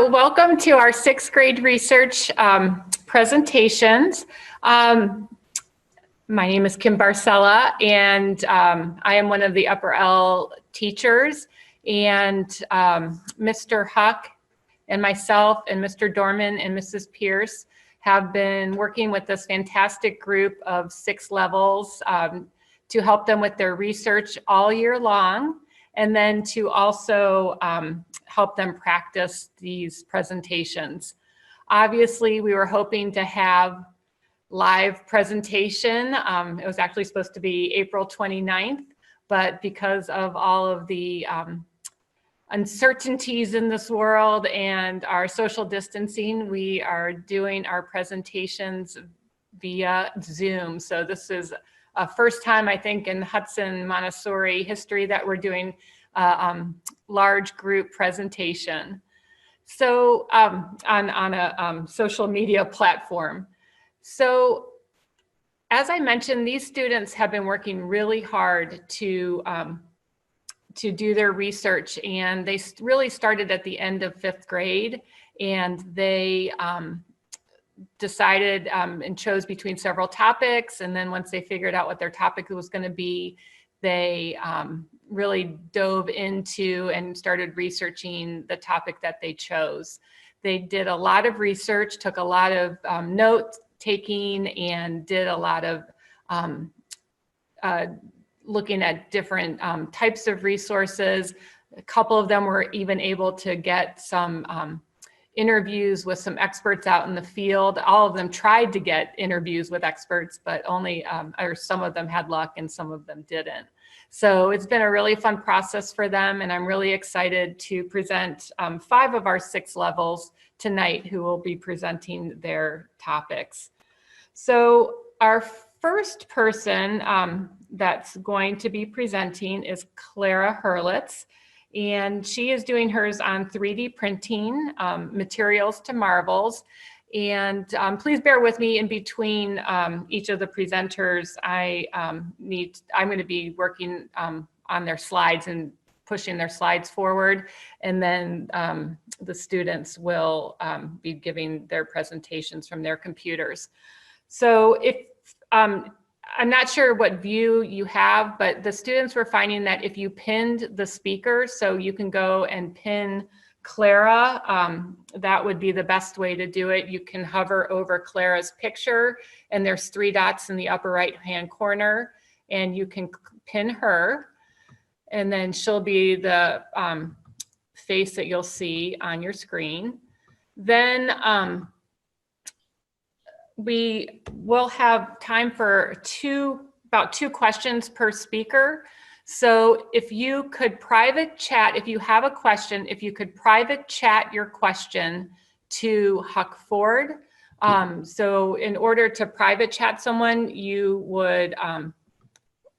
welcome to our sixth grade research presentations. My name is Kim Barcella, and I am one of the Upper L teachers. And Mr. Huck and myself and Mr. Dorman and Mrs. Pierce have been working with this fantastic group of 6 levels to help them with their research all year long, and then to also help them practice these presentations. Obviously, we were hoping to have live presentation. It was actually supposed to be April 29th, but because of all of the uncertainties in this world and our social distancing, we are doing our presentations via Zoom. So this is a first time, I think, in Hudson Montessori history that we're doing a large group presentation. So on a social media platform. So as I mentioned, these students have been working really hard to do their research, and they really started at the end of 5th grade, and they decided and chose between several topics. And then once they figured out what their topic was going to be, they really dove into and started researching the topic that they chose. They did a lot of research, took a lot of note taking, and did a lot of looking at different types of resources. A couple of them were even able to get some interviews with some experts out in the field. All of them tried to get interviews with experts, but only, or some of them had luck and some of them didn't. So it's been a really fun process for them, and I'm really excited to present 5 of our 6 levels tonight who will be presenting their topics. So our first person that's going to be presenting is Clara Hurlitz, and she is doing hers on 3D printing, materials to marbles. And please bear with me in between each of the presenters. I'm going to be working on their slides and pushing their slides forward, and then the students will be giving their presentations from their computers. So if I'm not sure what view you have, but the students were finding that if you pinned the speaker, so you can go and pin Clara, that would be the best way to do it. You can hover over Clara's picture, and there's 3 dots in the upper right-hand corner, and you can pin her, and then she'll be the face that you'll see on your screen. Then we will have time for about two questions per speaker. So if you could private chat, if you have a question, if you could private chat your question to Huck Ford. So in order to private chat someone, you would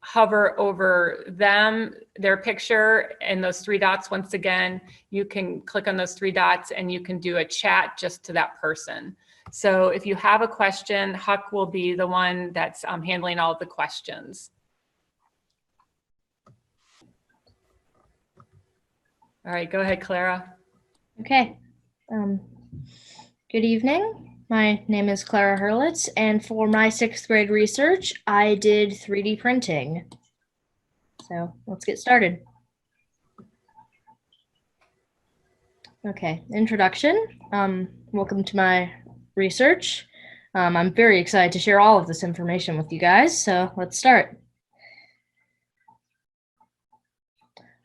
hover over them, their picture, and those 3 dots. Once again, you can click on those 3 dots and you can do a chat just to that person. So if you have a question, Huck will be the one that's handling all of the questions. All right, go ahead, Clara. Okay. Good evening. My name is Clara Hurlitz, and for my 6th grade research, I did 3D printing. So let's get started. Okay, introduction. Welcome to my research. I'm very excited to share all of this information with you guys, so let's start.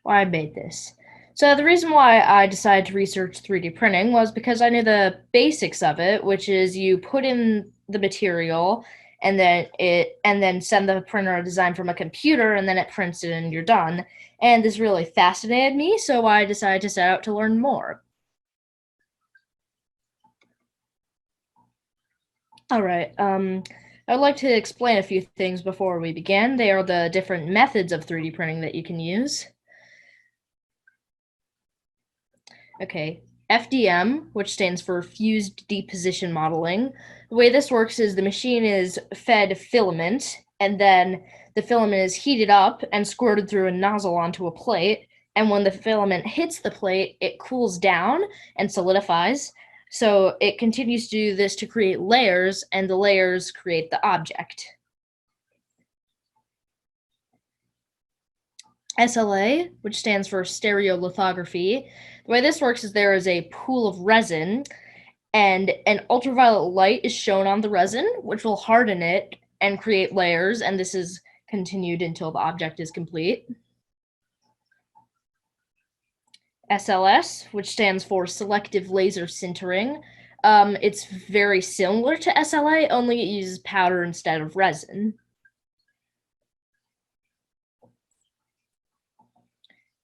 Why I made this. So the reason why I decided to research 3D printing was because I knew the basics of it, which is you put in the material and then send the printer a design from a computer, and then it prints it and you're done. And this really fascinated me, so I decided to set out to learn more. All right, I'd like to explain a few things before we begin. They are the different methods of 3D printing that you can use. Okay, FDM, which stands for Fused Deposition Modeling. The way this works is the machine is fed filament, and then the filament is heated up and squirted through a nozzle onto a plate, And when the filament hits the plate, it cools down and solidifies. So it continues to do this to create layers, and the layers create the object. SLA, which stands for stereolithography. The way this works is there is a pool of resin, and an ultraviolet light is shown on the resin, which will harden it and create layers, and this is continued until the object is complete. SLS, which stands for selective laser sintering. It's very similar to SLA, only it uses powder instead of resin.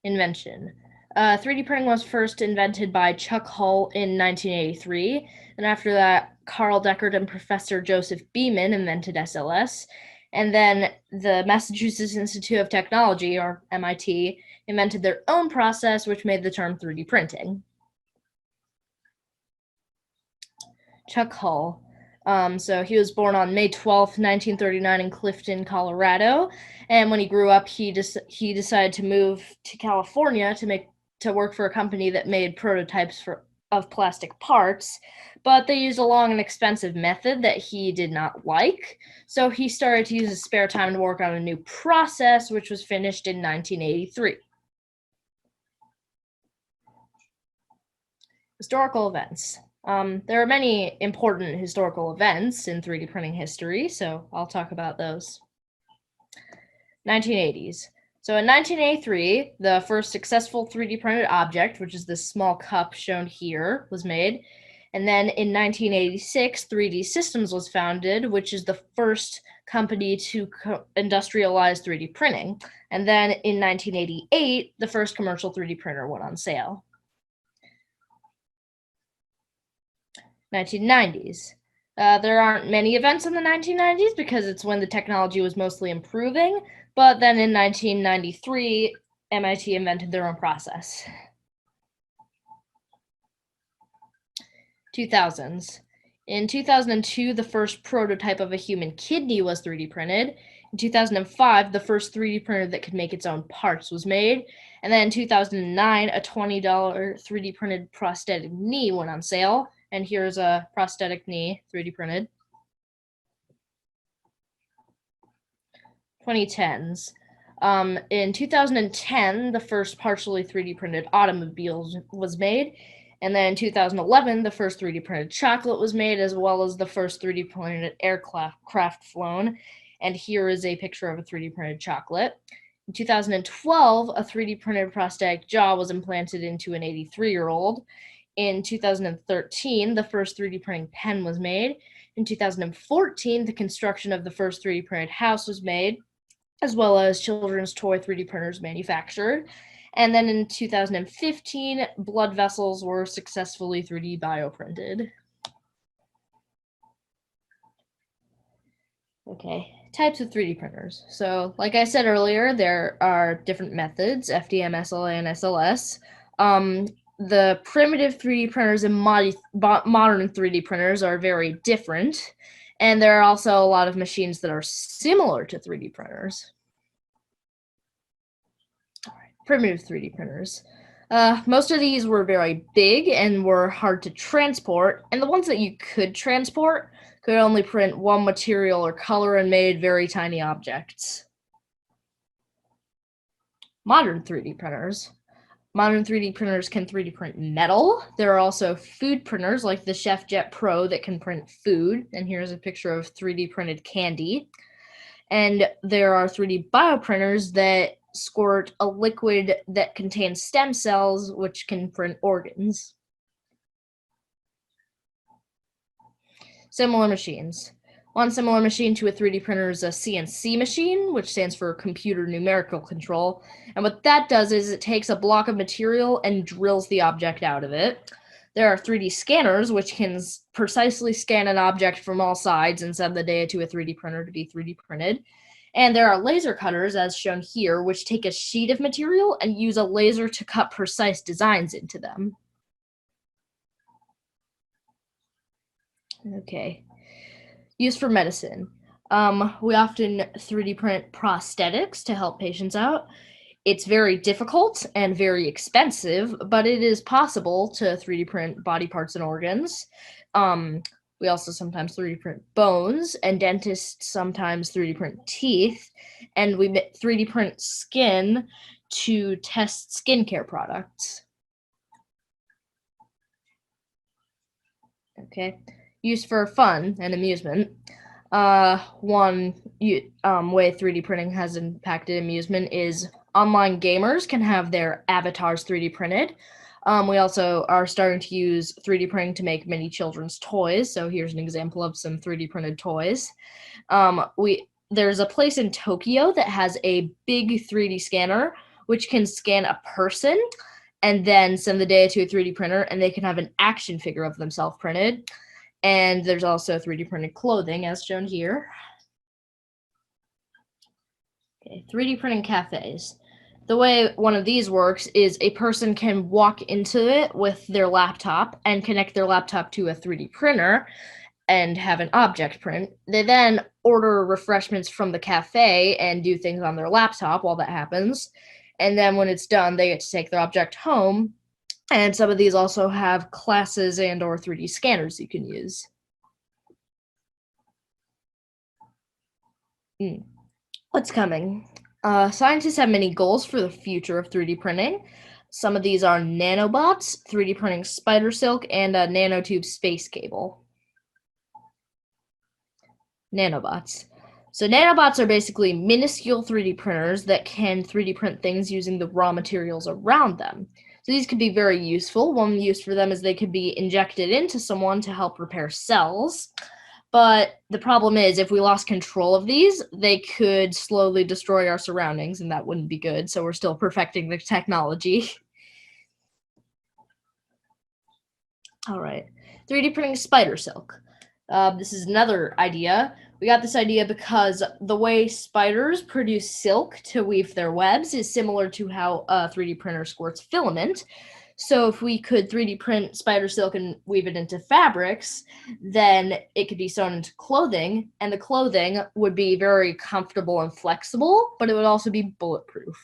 Invention. 3D printing was first invented by Chuck Hull in 1983, and after that, Carl Deckard and Professor Joseph Beeman invented SLS, and then the Massachusetts Institute of Technology, or MIT, invented their own process, which made the term 3D printing. Chuck Hull. So he was born on May 12th, 1939 in Clifton, Colorado. And when he grew up, he decided to move to California to work for a company that made prototypes of plastic parts, but they used a long and expensive method that he did not like. So he started to use his spare time to work on a new process, which was finished in 1983. Historical events. There are many important historical events in 3D printing history, so I'll talk about those. 1980s. So in 1983, the first successful 3D printed object, which is this small cup shown here, was made. And then in 1986, 3D Systems was founded, which is the first company to industrialize 3D printing. And then in 1988, the first commercial 3D printer went on sale. 1990s. There aren't many events in the 1990s because it's when the technology was mostly improving, but then in 1993, MIT invented their own process. 2000s. In 2002, the first prototype of a human kidney was 3D printed. In 2005, the first 3D printer that could make its own parts was made. And then in 2009, a $20 3D printed prosthetic knee went on sale. And here's a prosthetic knee, 3D printed. 2010s. In 2010, the first partially 3D printed automobile was made. And then in 2011, the first 3D printed chocolate was made, as well as the first 3D printed aircraft flown. And here is a picture of a 3D printed chocolate. In 2012, a 3D printed prosthetic jaw was implanted into an 83-year-old. In 2013, the first 3D printing pen was made. In 2014, the construction of the first 3D printed house was made, as well as children's toy 3D printers manufactured. And then in 2015, blood vessels were successfully 3D bioprinted. Okay, types of 3D printers. So, like I said earlier, there are different methods, FDM, SLA, and SLS. The primitive 3D printers and modern 3D printers are very different, and there are also a lot of machines that are similar to 3D printers. All right, primitive 3D printers. Most of these were very big and were hard to transport, and the ones that you could transport could only print one material or color and made very tiny objects. Modern 3D printers. Modern 3D printers can 3D print metal. There are also food printers like the Chef Jet Pro that can print food. And here's a picture of 3D printed candy. And there are 3D bioprinters that squirt a liquid that contains stem cells, which can print organs. Similar machines. One similar machine to a 3D printer is a CNC machine, which stands for computer numerical control. And what that does is it takes a block of material and drills the object out of it. There are 3D scanners, which can precisely scan an object from all sides and send the data to a 3D printer to be 3D printed. And there are laser cutters, as shown here, which take a sheet of material and use a laser to cut precise designs into them. Okay. Used for medicine. We often 3D print prosthetics to help patients out. It's very difficult and very expensive, but it is possible to 3D print body parts and organs. Um, we also sometimes 3D print bones, and dentists sometimes 3D print teeth, and we 3D print skin to test skincare products. Okay, used for fun and amusement. One way 3D printing has impacted amusement is online gamers can have their avatars 3D printed. We also are starting to use 3D printing to make mini children's toys. So here's an example of some 3D printed toys. There's a place in Tokyo that has a big 3D scanner which can scan a person and then send the data to a 3D printer, and they can have an action figure of themselves printed. And there's also 3D printed clothing, as shown here. Okay, 3D printing cafes. The way one of these works is a person can walk into it with their laptop and connect their laptop to a 3D printer and have an object print. They then order refreshments from the cafe and do things on their laptop while that happens. And then when it's done, they get to take their object home. And some of these also have classes and or 3D scanners you can use. What's coming? Scientists have many goals for the future of 3D printing. Some of these are nanobots, 3D printing spider silk, and a nanotube space cable. Nanobots. So nanobots are basically minuscule 3D printers that can 3D print things using the raw materials around them. So these could be very useful. One use for them is they could be injected into someone to help repair cells. But the problem is, if we lost control of these, they could slowly destroy our surroundings, and that wouldn't be good. So we're still perfecting the technology. All right, 3D printing spider silk. This is another idea. We got this idea because the way spiders produce silk to weave their webs is similar to how a 3D printer squirts filament. So if we could 3D print spider silk and weave it into fabrics, then it could be sewn into clothing, and the clothing would be very comfortable and flexible, but it would also be bulletproof.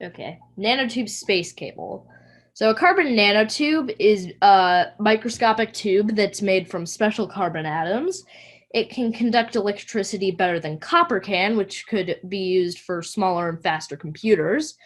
Okay, nanotube space cable. So a carbon nanotube is a microscopic tube that's made from special carbon atoms. It can conduct electricity better than copper can, which could be used for smaller and faster computers.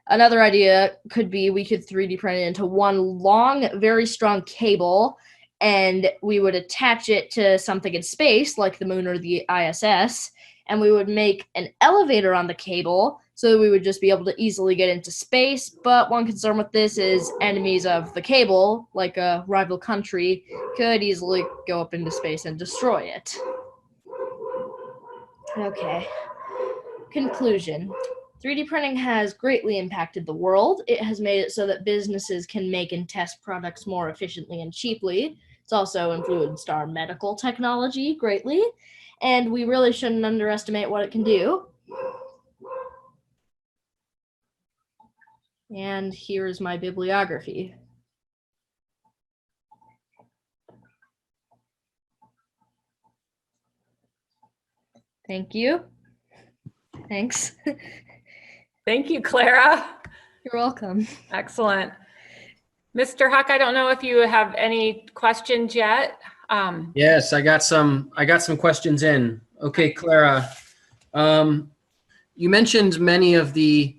Another idea could be we could 3D print it into one long, very strong cable, and we would attach it to something in space, like the moon or the ISS, and we would make an elevator on the cable so that we would just be able to easily get into space. But one concern with this is enemies of the cable, like a rival country, could easily go up into space and destroy it. Okay. Conclusion. 3D printing has greatly impacted the world. It has made it so that businesses can make and test products more efficiently and cheaply. It's also influenced our medical technology greatly, and we really shouldn't underestimate what it can do. And here's my bibliography. Thank you. Thanks. Thank you, Clara. You're welcome. Excellent. Mr. Huck, I don't know if you have any questions yet. Yes, I got some questions in. Okay, Clara, you mentioned many of the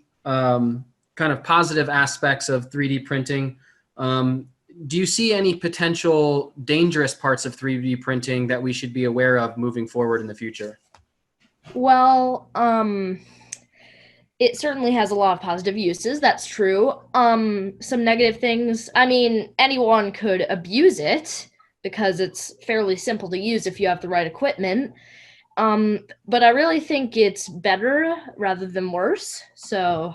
kind of positive aspects of 3D printing. Do you see any potential dangerous parts of 3D printing that we should be aware of moving forward in the future? Well, it certainly has a lot of positive uses. That's true. Some negative things. I mean, anyone could abuse it because it's fairly simple to use if you have the right equipment. But I really think it's better rather than worse. So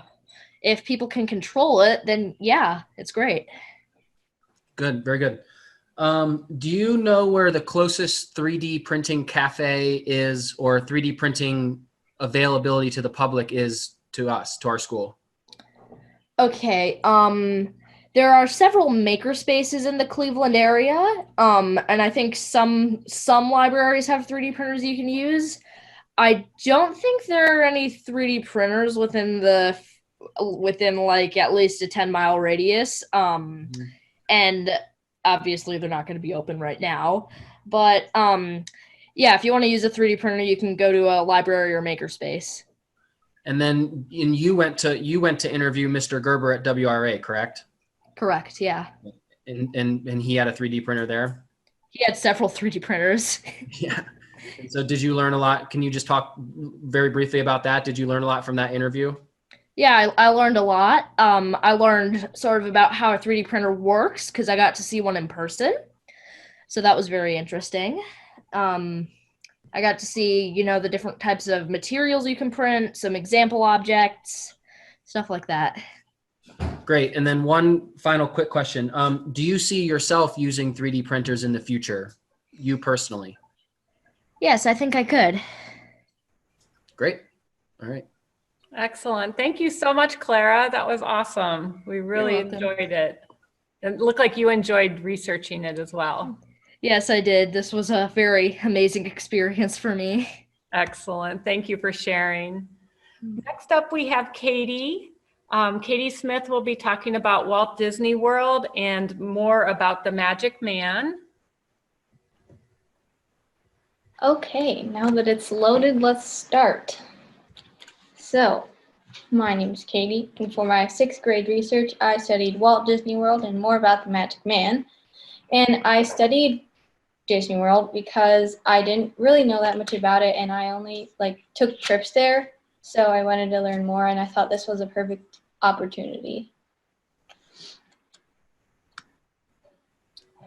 if people can control it, then yeah, it's great. Good, very good. Do you know where the closest 3D printing cafe is, or 3D printing availability to the public is to us, to our school? Okay, there are several maker spaces in the Cleveland area, and I think some libraries have 3D printers you can use. I don't think there are any 3D printers within like at least a 10-mile radius. And obviously they're not going to be open right now. But yeah, if you want to use a 3D printer, you can go to a library or makerspace. And then you went to interview Mr. Gerber at WRA, correct? Correct, yeah. And he had a 3D printer there? He had several 3D printers. Yeah. And so did you learn a lot? Can you just talk very briefly about that? Did you learn a lot from that interview? Yeah, I learned a lot. I learned sort of about how a 3D printer works because I got to see one in person. So that was very interesting. I got to see, the different types of materials you can print, some example objects, stuff like that. Great. And then one final quick question. Do you see yourself using 3D printers in the future, you personally? Yes, I think I could. Great. All right. Excellent. Thank you so much, Clara. That was awesome. We really enjoyed it. It looked like you enjoyed researching it as well. Yes, I did. This was a very amazing experience for me. Excellent. Thank you for sharing. Next up, we have Katie. Katie Smith will be talking about Walt Disney World and more about the Magic Man. Okay, now that it's loaded, let's start. So, my name is Katie, and for my 6th grade research, I studied Walt Disney World and more about the Magic Man. And I studied Disney World because I didn't really know that much about it, and I only took trips there, so I wanted to learn more, and I thought this was a perfect opportunity.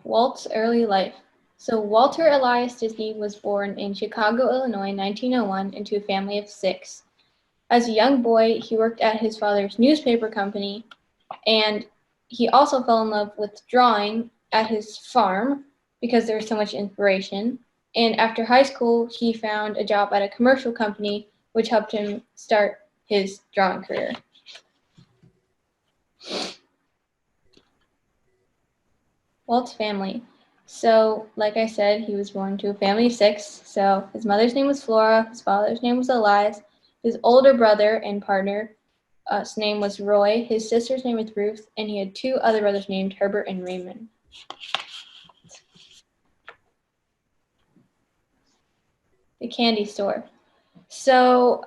Walt's early life. So Walter Elias Disney was born in Chicago, Illinois in 1901 into a family of 6. As a young boy, he worked at his father's newspaper company, and he also fell in love with drawing at his farm because there was so much inspiration. And after high school, he found a job at a commercial company, which helped him start his drawing career. Walt's family. So, like I said, he was born to a family of 6. So his mother's name was Flora, his father's name was Elias, his older brother and partner, his name was Roy, his sister's name was Ruth, and he had 2 other brothers named Herbert and Raymond. The candy store. So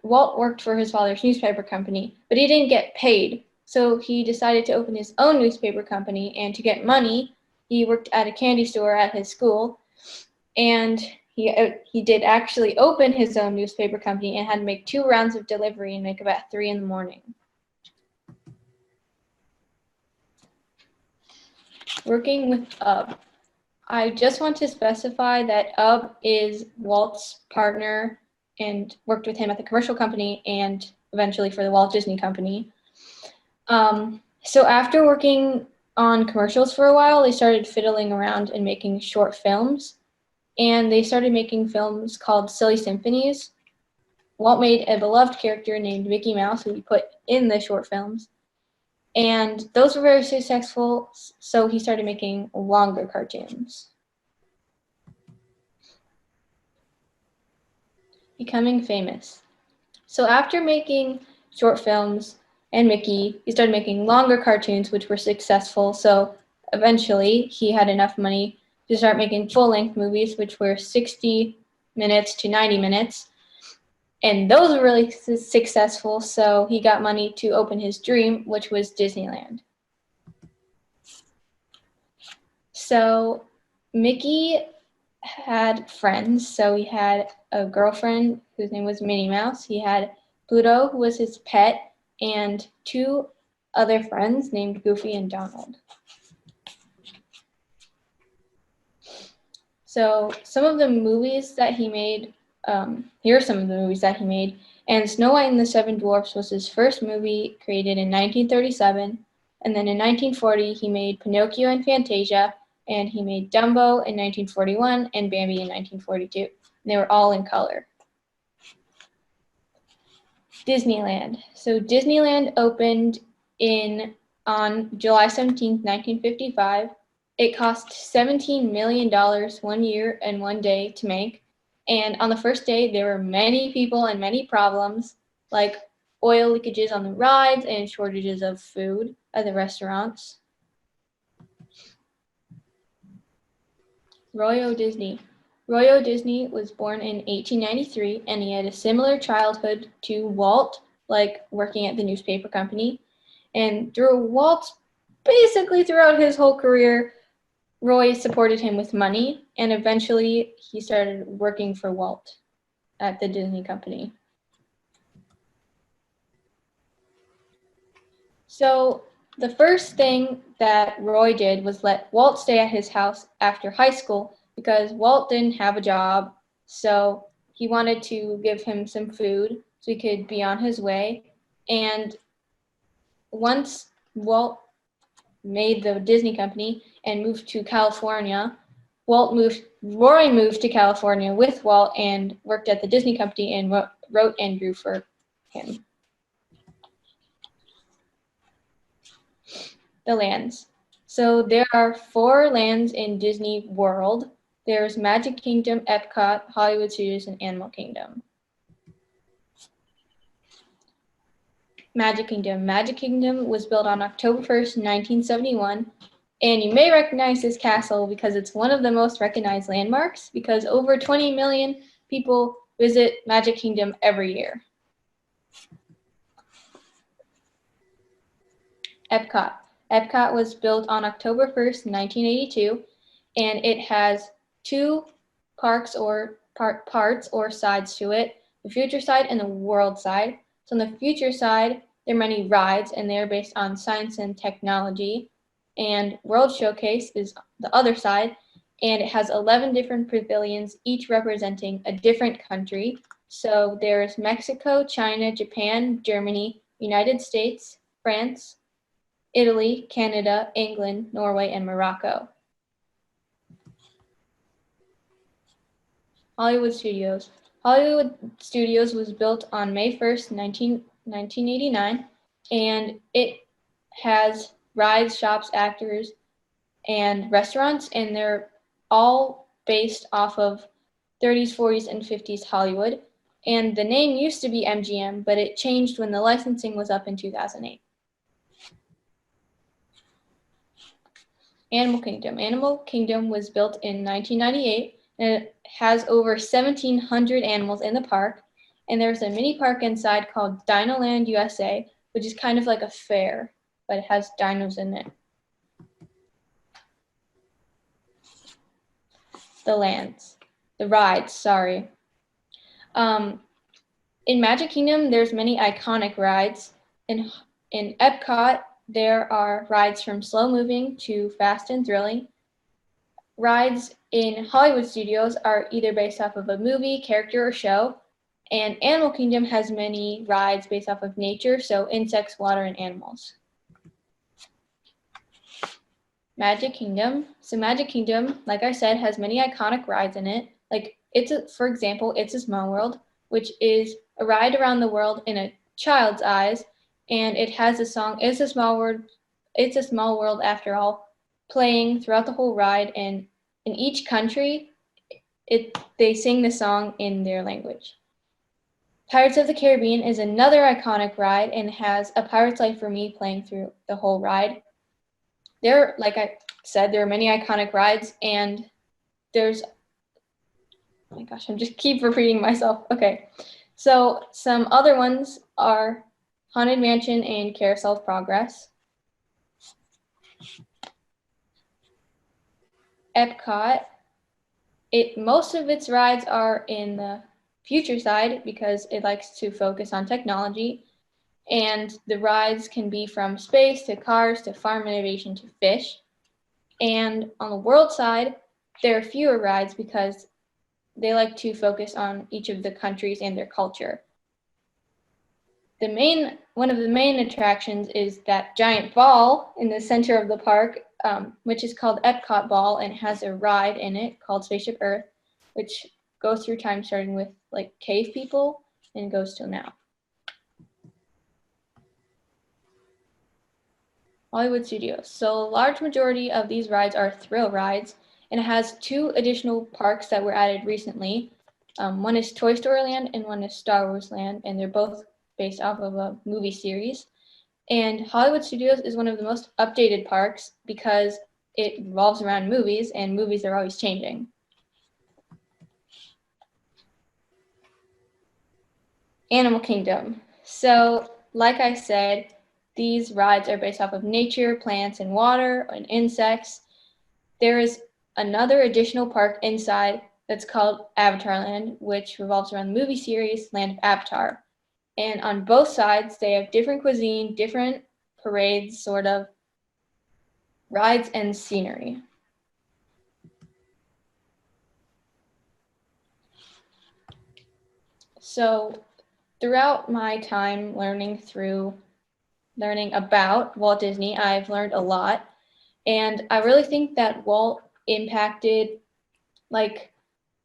Walt worked for his father's newspaper company, but he didn't get paid. So he decided to open his own newspaper company, and to get money, he worked at a candy store at his school, and he did actually open his own newspaper company and had to make 2 rounds of delivery and make about 3 in the morning. Working with Ub. I just want to specify that Ub is Walt's partner and worked with him at the commercial company and eventually for the Walt Disney Company. So after working on commercials for a while, they started fiddling around and making short films. And they started making films called Silly Symphonies. Walt made a beloved character named Mickey Mouse, who he put in the short films. And those were very successful, so he started making longer cartoons. Becoming famous. So after making short films and Mickey, he started making longer cartoons, which were successful. So eventually, he had enough money to start making full-length movies, which were 60 minutes to 90 minutes. And those were really successful, so he got money to open his dream, which was Disneyland. So Mickey had friends. So he had a girlfriend whose name was Minnie Mouse. He had Pluto, who was his pet, and 2 other friends named Goofy and Donald. So some of the movies that he made, here are some of the movies that he made. And Snow White and the 7 Dwarfs was his first movie, created in 1937. And then in 1940, he made Pinocchio and Fantasia, and he made Dumbo in 1941 and Bambi in 1942. And they were all in color. Disneyland. So Disneyland opened on July 17, 1955. It cost $17 million one year and one day to make, And on the first day, there were many people and many problems, like oil leakages on the rides and shortages of food at the restaurants. Roy O. Disney. Roy O. Disney was born in 1893, and he had a similar childhood to Walt, like working at the newspaper company. And through Walt's, basically throughout his whole career, Roy supported him with money, and eventually he started working for Walt at the Disney company. So the first thing that Roy did was let Walt stay at his house after high school because Walt didn't have a job, so he wanted to give him some food so he could be on his way. And once Walt made the Disney company and moved to California, Roy moved to California with Walt and worked at the Disney company and wrote and drew for him. The lands. So there are 4 lands in Disney World. There's Magic Kingdom, Epcot, Hollywood Studios, and Animal Kingdom. Magic Kingdom. Magic Kingdom was built on October 1st, 1971. And you may recognize this castle because it's one of the most recognized landmarks because over 20 million people visit Magic Kingdom every year. Epcot. Epcot was built on October 1st, 1982, and it has 2 parks or parts or sides to it, the future side and the world side. So on the future side, there are many rides, and they're based on science and technology. And World Showcase is the other side, and it has 11 different pavilions, each representing a different country. So there's Mexico, China, Japan, Germany, United States, France, Italy, Canada, England, Norway, and Morocco. Hollywood Studios. Hollywood Studios was built on May 1st, 1989, and it has rides, shops, actors, and restaurants, and they're all based off of 30s, 40s, and 50s Hollywood. And the name used to be MGM, but it changed when the licensing was up in 2008. Animal Kingdom. Animal Kingdom was built in 1998, and it has over 1,700 animals in the park. And there's a mini park inside called Dinoland USA, which is kind of like a fair, but it has dinos in it. The rides, sorry. In Magic Kingdom, there's many iconic rides. In Epcot, there are rides from slow moving to fast and thrilling. Rides in Hollywood Studios are either based off of a movie, character, or show. And Animal Kingdom has many rides based off of nature, so insects, water, and animals. Magic Kingdom. So Magic Kingdom, like I said, has many iconic rides in it. Like for example, It's a Small World, which is a ride around the world in a child's eyes, and it has a song, It's a Small World After All, playing throughout the whole ride, and in each country, they sing the song in their language. Pirates of the Caribbean is another iconic ride and has A Pirate's Life for Me playing through the whole ride. Like I said, there are many iconic rides, and there's, oh my gosh, I'm just keep repeating myself. Okay, so some other ones are Haunted Mansion and Carousel of Progress. Epcot, most of its rides are in the future side because it likes to focus on technology, and the rides can be from space to cars to farm innovation to fish. And on the world side, there are fewer rides because they like to focus on each of the countries and their culture. One of the main attractions is that giant ball in the center of the park, which is called Epcot Ball, and has a ride in it called Spaceship Earth, which goes through time starting with like cave people and goes till now. Hollywood Studios. So a large majority of these rides are thrill rides, and it has 2 additional parks that were added recently. One is Toy Story Land and one is Star Wars Land, and they're both based off of a movie series. And Hollywood Studios is one of the most updated parks because it revolves around movies, and movies are always changing. Animal Kingdom. So, like I said, these rides are based off of nature, plants, and water, and insects. There is another additional park inside that's called Avatar Land, which revolves around the movie series Land of Avatar. And on both sides, they have different cuisine, different parades, sort of, rides, and scenery. So throughout my time learning about Walt Disney, I've learned a lot. And I really think that Walt impacted like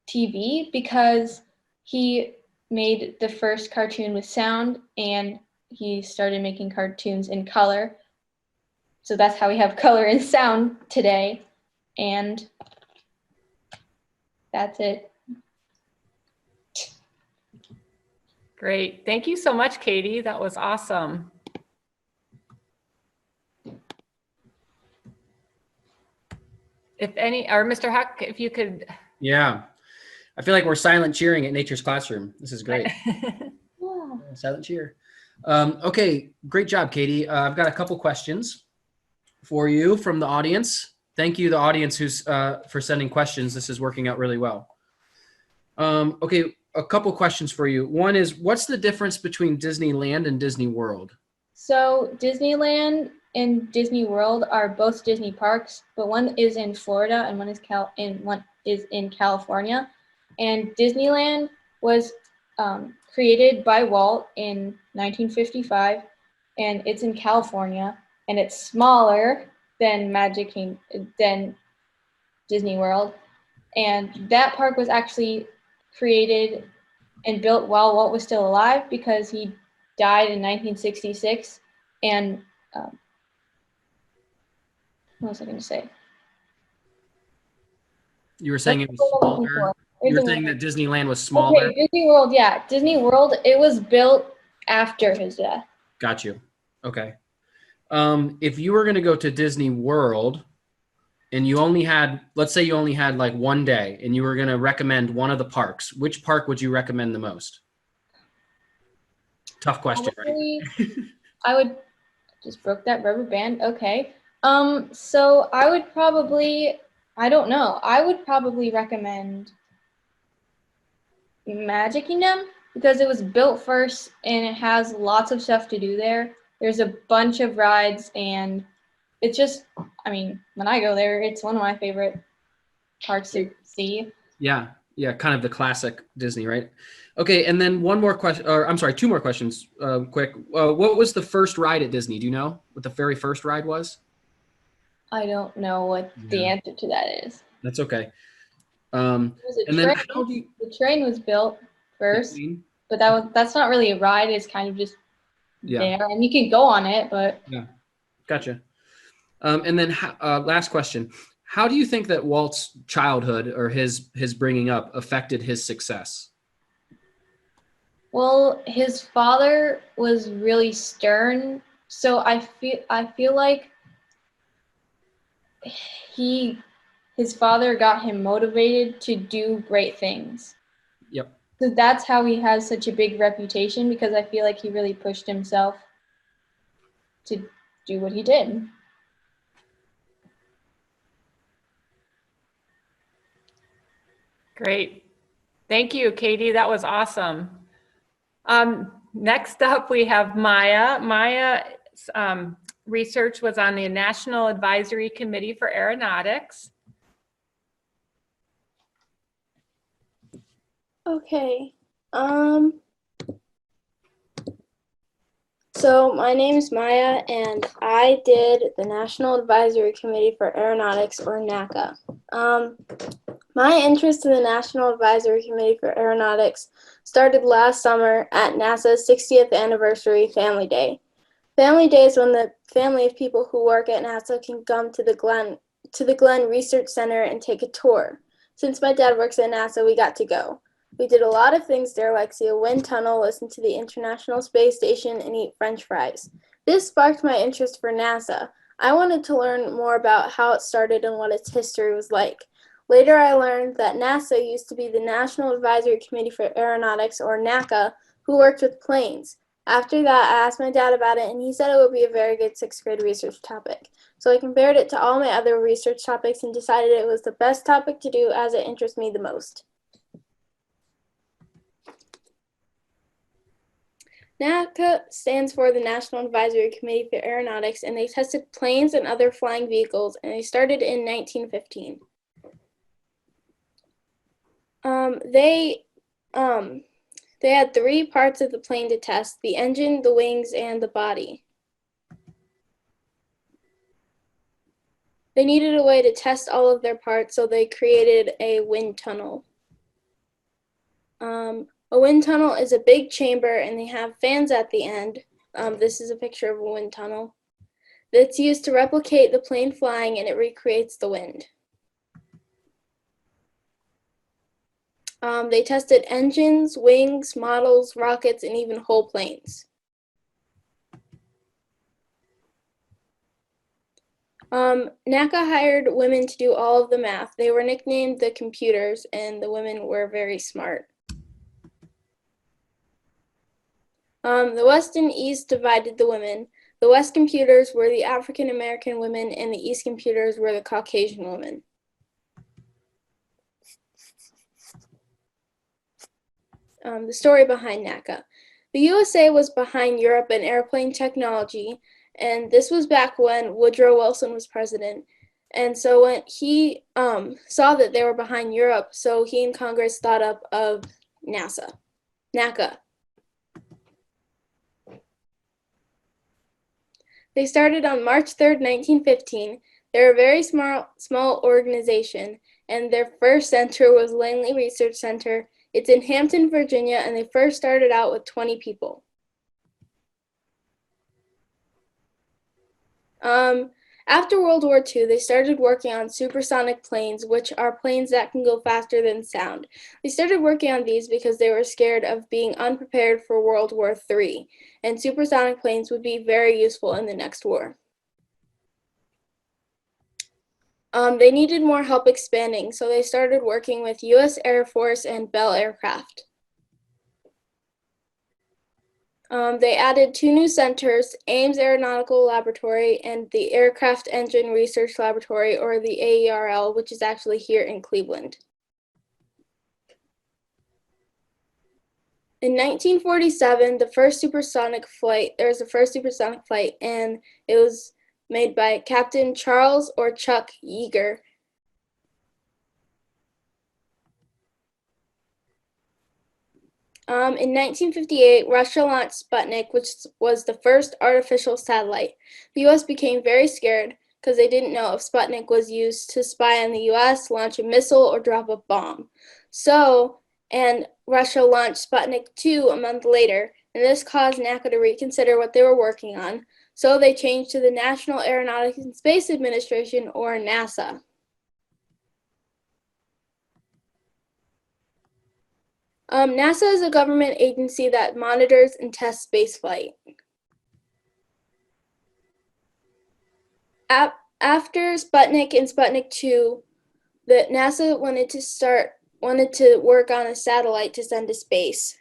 TV because he made the first cartoon with sound and he started making cartoons in color. So that's how we have color and sound today. And that's it. Great. Thank you so much, Katie. That was awesome. If any, or Mr. Huck, if you could. Yeah. I feel like we're silent cheering at Nature's Classroom. This is great. Yeah. Silent cheer. Okay, great job, Katie. I've got a couple questions for you from the audience. Thank you, the audience, who's for sending questions. This is working out really well. Okay, a couple questions for you. One is, what's the difference between Disneyland and Disney World? So Disneyland and Disney World are both Disney parks, but one is in Florida and one is in California. And Disneyland was created by Walt in 1955, and it's in California, and it's smaller than than Disney World. And that park was actually created and built while Walt was still alive because he died in 1966. And what was I going to say? You were saying it was smaller. You were saying that Disneyland was smaller. Okay, Disney World, yeah. Disney World, it was built after his death. Got you. Okay. If you were going to go to Disney World and you only had, let's say you only had like one day and you were going to recommend one of the parks, which park would you recommend the most? Tough question, Probably, right? I would just broke that rubber band. Okay. So I would probably, I don't know. I would probably recommend Magic Kingdom because it was built first and it has lots of stuff to do there. There's a bunch of rides and it's just, I mean, when I go there, it's one of my favorite parts to see. Yeah. Yeah. Kind of the classic Disney, right? Okay. And then one more question, or I'm sorry, two more questions, quick. What was the first ride at Disney? Do you know what the very first ride was? I don't know what the answer to that is. That's okay. It was a And train. then how do you, The train was built first, but that's not really a ride. It's kind of just there, and you can go on it, but Gotcha. And then last question: how do you think that Walt's childhood or his bringing up affected his success? well, his father was really stern, so I feel like his father got him motivated to do great things. Yep. So that's how he has such a big reputation, because I feel like he really pushed himself to do what he did. Great. Thank you, Katie. That was awesome. Next up, we have Maya. Maya's research was on the National Advisory Committee for Aeronautics. Okay. So my name is Maya, and I did the National Advisory Committee for Aeronautics, or NACA. My interest in the National Advisory Committee for Aeronautics started last summer at NASA's 60th anniversary Family Day. Family Day is when the family of people who work at NASA can come to the Glenn Research Center and take a tour. Since my dad works at NASA, we got to go. We did a lot of things there, like see a wind tunnel, listen to the International Space Station, and eat French fries. This sparked my interest for NASA. I wanted to learn more about how it started and what its history was like. Later, I learned that NASA used to be the National Advisory Committee for Aeronautics, or NACA, who worked with planes. After that, I asked my dad about it, and he said it would be a very good sixth grade research topic. So I compared it to all my other research topics and decided it was the best topic to do as it interests me the most. NACA stands for the National Advisory Committee for Aeronautics, and they tested planes and other flying vehicles, and they started in 1915. They had 3 parts of the plane to test: the engine, the wings, and the body. They needed a way to test all of their parts, so they created a wind tunnel. A wind tunnel is a big chamber, and they have fans at the end. This is a picture of a wind tunnel. That's used to replicate the plane flying, and it recreates the wind. They tested engines, wings, models, rockets, and even whole planes. NACA hired women to do all of the math. They were nicknamed the computers, and the women were very smart. The West and East divided the women. The West computers were the African American women, and the East computers were the Caucasian women. The story behind NACA. The USA was behind Europe in airplane technology, and this was back when Woodrow Wilson was president. And so when he saw that they were behind Europe, so he and Congress thought up of NACA. They started on March 3rd, 1915. They're a very small organization, and their first center was Langley Research Center. It's in Hampton, Virginia, and they first started out with 20 people. After World War II, they started working on supersonic planes, which are planes that can go faster than sound. They started working on these because they were scared of being unprepared for World War III, and supersonic planes would be very useful in the next war. They needed more help expanding, so they started working with U.S. Air Force and Bell Aircraft. They added 2 new centers, Ames Aeronautical Laboratory and the Aircraft Engine Research Laboratory, or the AERL, which is actually here in Cleveland. In 1947, there was the first supersonic flight, and it was made by Captain Charles or Chuck Yeager. In 1958, Russia launched Sputnik, which was the first artificial satellite. The U.S. became very scared because they didn't know if Sputnik was used to spy on the U.S., launch a missile, or drop a bomb. And Russia launched Sputnik 2 a month later, and this caused NACA to reconsider what they were working on. So they changed to the National Aeronautics and Space Administration, or NASA. NASA is a government agency that monitors and tests spaceflight. After Sputnik and Sputnik 2, NASA wanted to work on a satellite to send to space.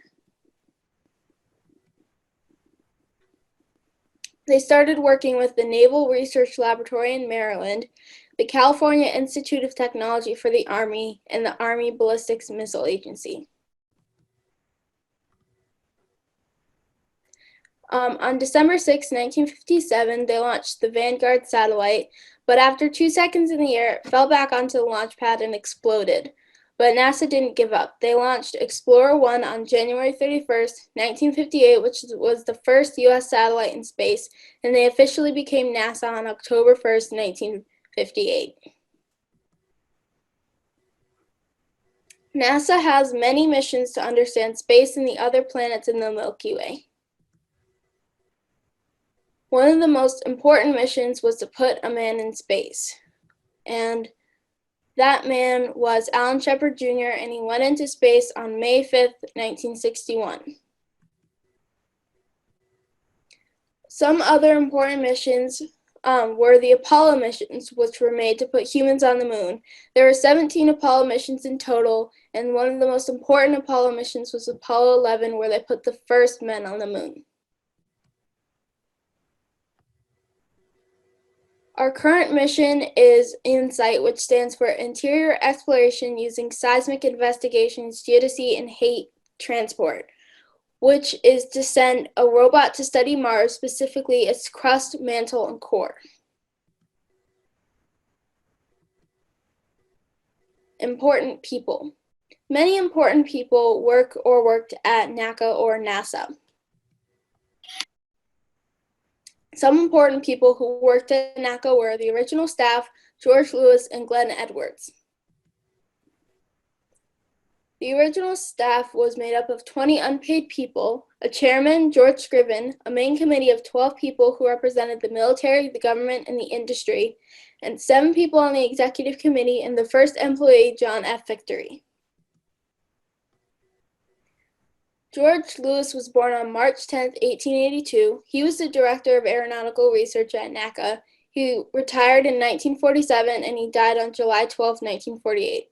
They started working with the Naval Research Laboratory in Maryland, the California Institute of Technology for the Army, and the Army Ballistic Missile Agency. On December 6, 1957, they launched the Vanguard satellite, but after 2 seconds in the air, it fell back onto the launch pad and exploded. But NASA didn't give up. They launched Explorer 1 on January 31st, 1958, which was the first U.S. satellite in space, and they officially became NASA on October 1st, 1958. NASA has many missions to understand space and the other planets in the Milky Way. One of the most important missions was to put a man in space. And That man was Alan Shepard Jr., and he went into space on May 5th, 1961. Some other important missions were the Apollo missions, which were made to put humans on the moon. There were 17 Apollo missions in total, and one of the most important Apollo missions was Apollo 11, where they put the first men on the moon. Our current mission is InSight, which stands for Interior Exploration Using Seismic Investigations, Geodesy, and Hate Transport, which is to send a robot to study Mars, specifically its crust, mantle, and core. Important people. Many important people work or worked at NACA or NASA. Some important people who worked at NACA were the original staff, George Lewis and Glenn Edwards. The original staff was made up of 20 unpaid people, a chairman, George Scriven, a main committee of 12 people who represented the military, the government, and the industry, and 7 people on the executive committee, and the first employee, John F. Victory. George Lewis was born on March 10, 1882. He was the director of aeronautical research at NACA. He retired in 1947, and he died on July 12, 1948.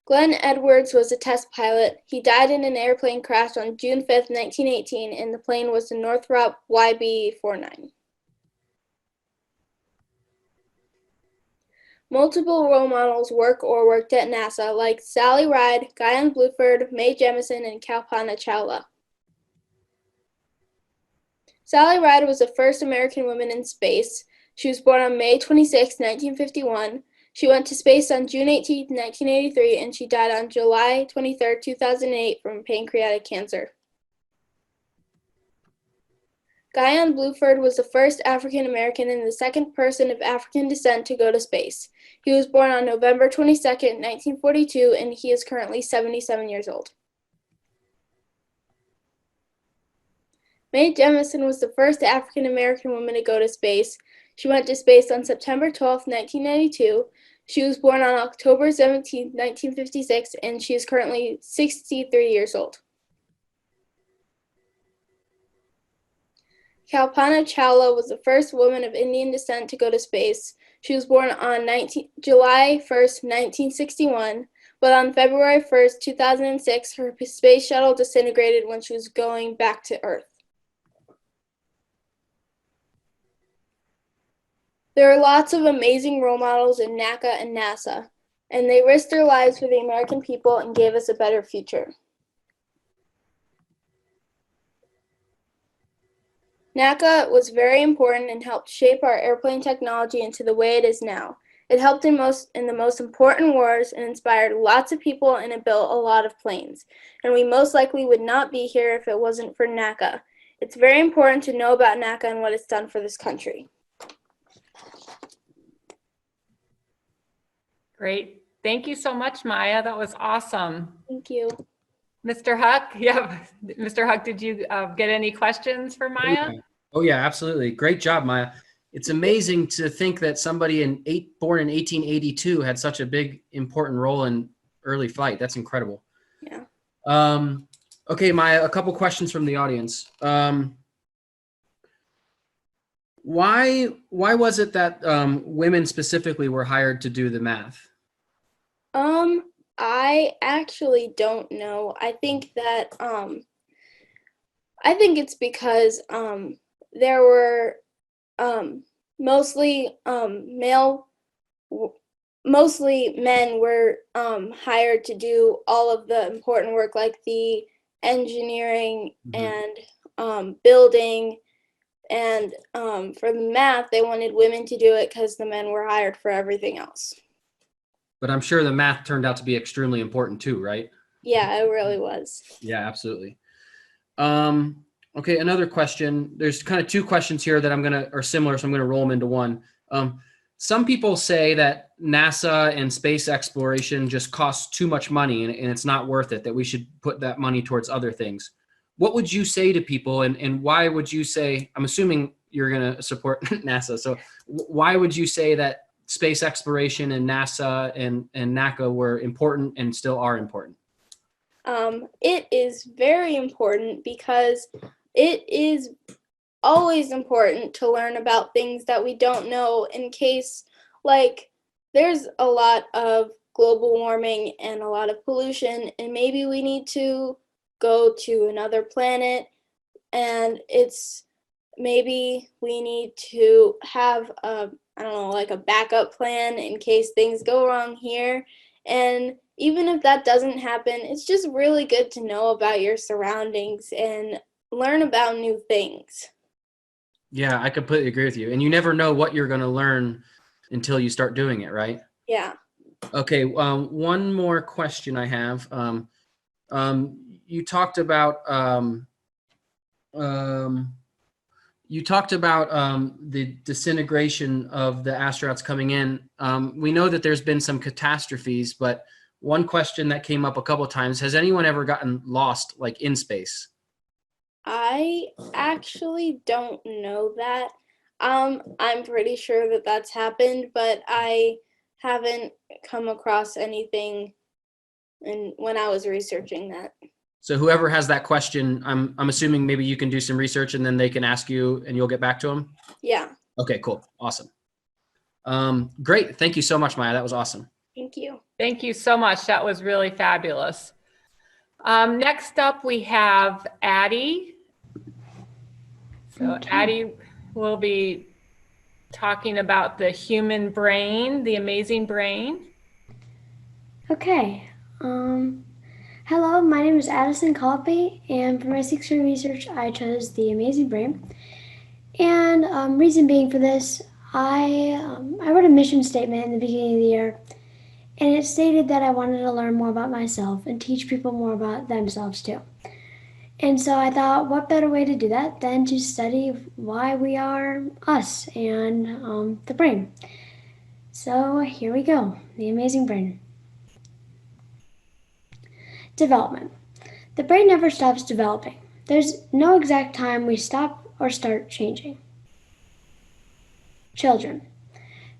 Glenn Edwards was a test pilot. He died in an airplane crash on June 5, 1918, and the plane was the Northrop YB-49. Multiple role models work or worked at NASA, like Sally Ride, Guyan Bluford, Mae Jemison, and Kalpana Chawla. Sally Ride was the first American woman in space. She was born on May 26, 1951. She went to space on June 18, 1983, and she died on July 23, 2008 from pancreatic cancer. Guyan Bluford was the first African American and the second person of African descent to go to space. He was born on November 22, 1942, and he is currently 77 years old. Mae Jemison was the first African American woman to go to space. She went to space on September 12, 1992. She was born on October 17, 1956, and she is currently 63 years old. Kalpana Chawla was the first woman of Indian descent to go to space. She was born on July 1, 1961, but on February 1, 2006, her space shuttle disintegrated when she was going back to Earth. There are lots of amazing role models in NACA and NASA, and they risked their lives for the American people and gave us a better future. NACA was very important and helped shape our airplane technology into the way it is now. It helped in the most important wars and inspired lots of people, and it built a lot of planes. And we most likely would not be here if it wasn't for NACA. It's very important to know about NACA and what it's done for this country. Great. Thank you so much, Maya. That was awesome. Thank you. Mr. Huck, yeah. Mr. Huck, did you get any questions for Maya? Oh yeah, absolutely. Great job, Maya. It's amazing to think that somebody born in 1882 had such a big, important role in early flight. That's incredible. Yeah. Okay, Maya, a couple questions from the audience. Why was it that women specifically were hired to do the math? I actually don't know. I think that I think it's because there were mostly men were hired to do all of the important work, like the engineering and building, and for the math they wanted women to do it because the men were hired for everything else. But I'm sure the math turned out to be extremely important too, right? Yeah, it really was. Yeah, absolutely. Okay, another question. There's kind of two questions here that are similar, so I'm gonna roll them into one. Some people say that NASA and space exploration just costs too much money and it's not worth it, that we should put that money towards other things. What would you say to people, and why would you say, I'm assuming you're going to support NASA. So why would you say that space exploration and NASA and NACA were important and still are important? It is very important because it is always important to learn about things that we don't know in case, like, there's a lot of global warming and a lot of pollution, and maybe we need to go to another planet, and maybe we need to have I don't know, like a backup plan in case things go wrong here. And even if that doesn't happen, it's just really good to know about your surroundings and learn about new things. Yeah, I completely agree with you. And you never know what you're going to learn until you start doing it, right? Yeah. Okay, one more question I have. You talked about the disintegration of the astronauts coming in. We know that there's been some catastrophes, but one question that came up a couple of times: has anyone ever gotten lost, like in space? I actually don't know that. I'm pretty sure that that's happened, but I haven't come across anything when I was researching that. So whoever has that question, I'm assuming maybe you can do some research and then they can ask you and you'll get back to them. Yeah. Okay, cool, awesome. Great, thank you so much, Maya. That was awesome. Thank you. Thank you so much. That was really fabulous. Next up, we have Addie. So Addie will be talking about the human brain, the amazing brain. Okay. Hello, my name is Addison Colby, and for my 6th grade research, I chose the amazing brain. And reason being for this, I wrote a mission statement in the beginning of the year, and it stated that I wanted to learn more about myself and teach people more about themselves too. And so I thought, what better way to do that than to study why we are us and the brain. So here we go, the amazing brain. Development. The brain never stops developing. There's no exact time we stop or start changing. Children.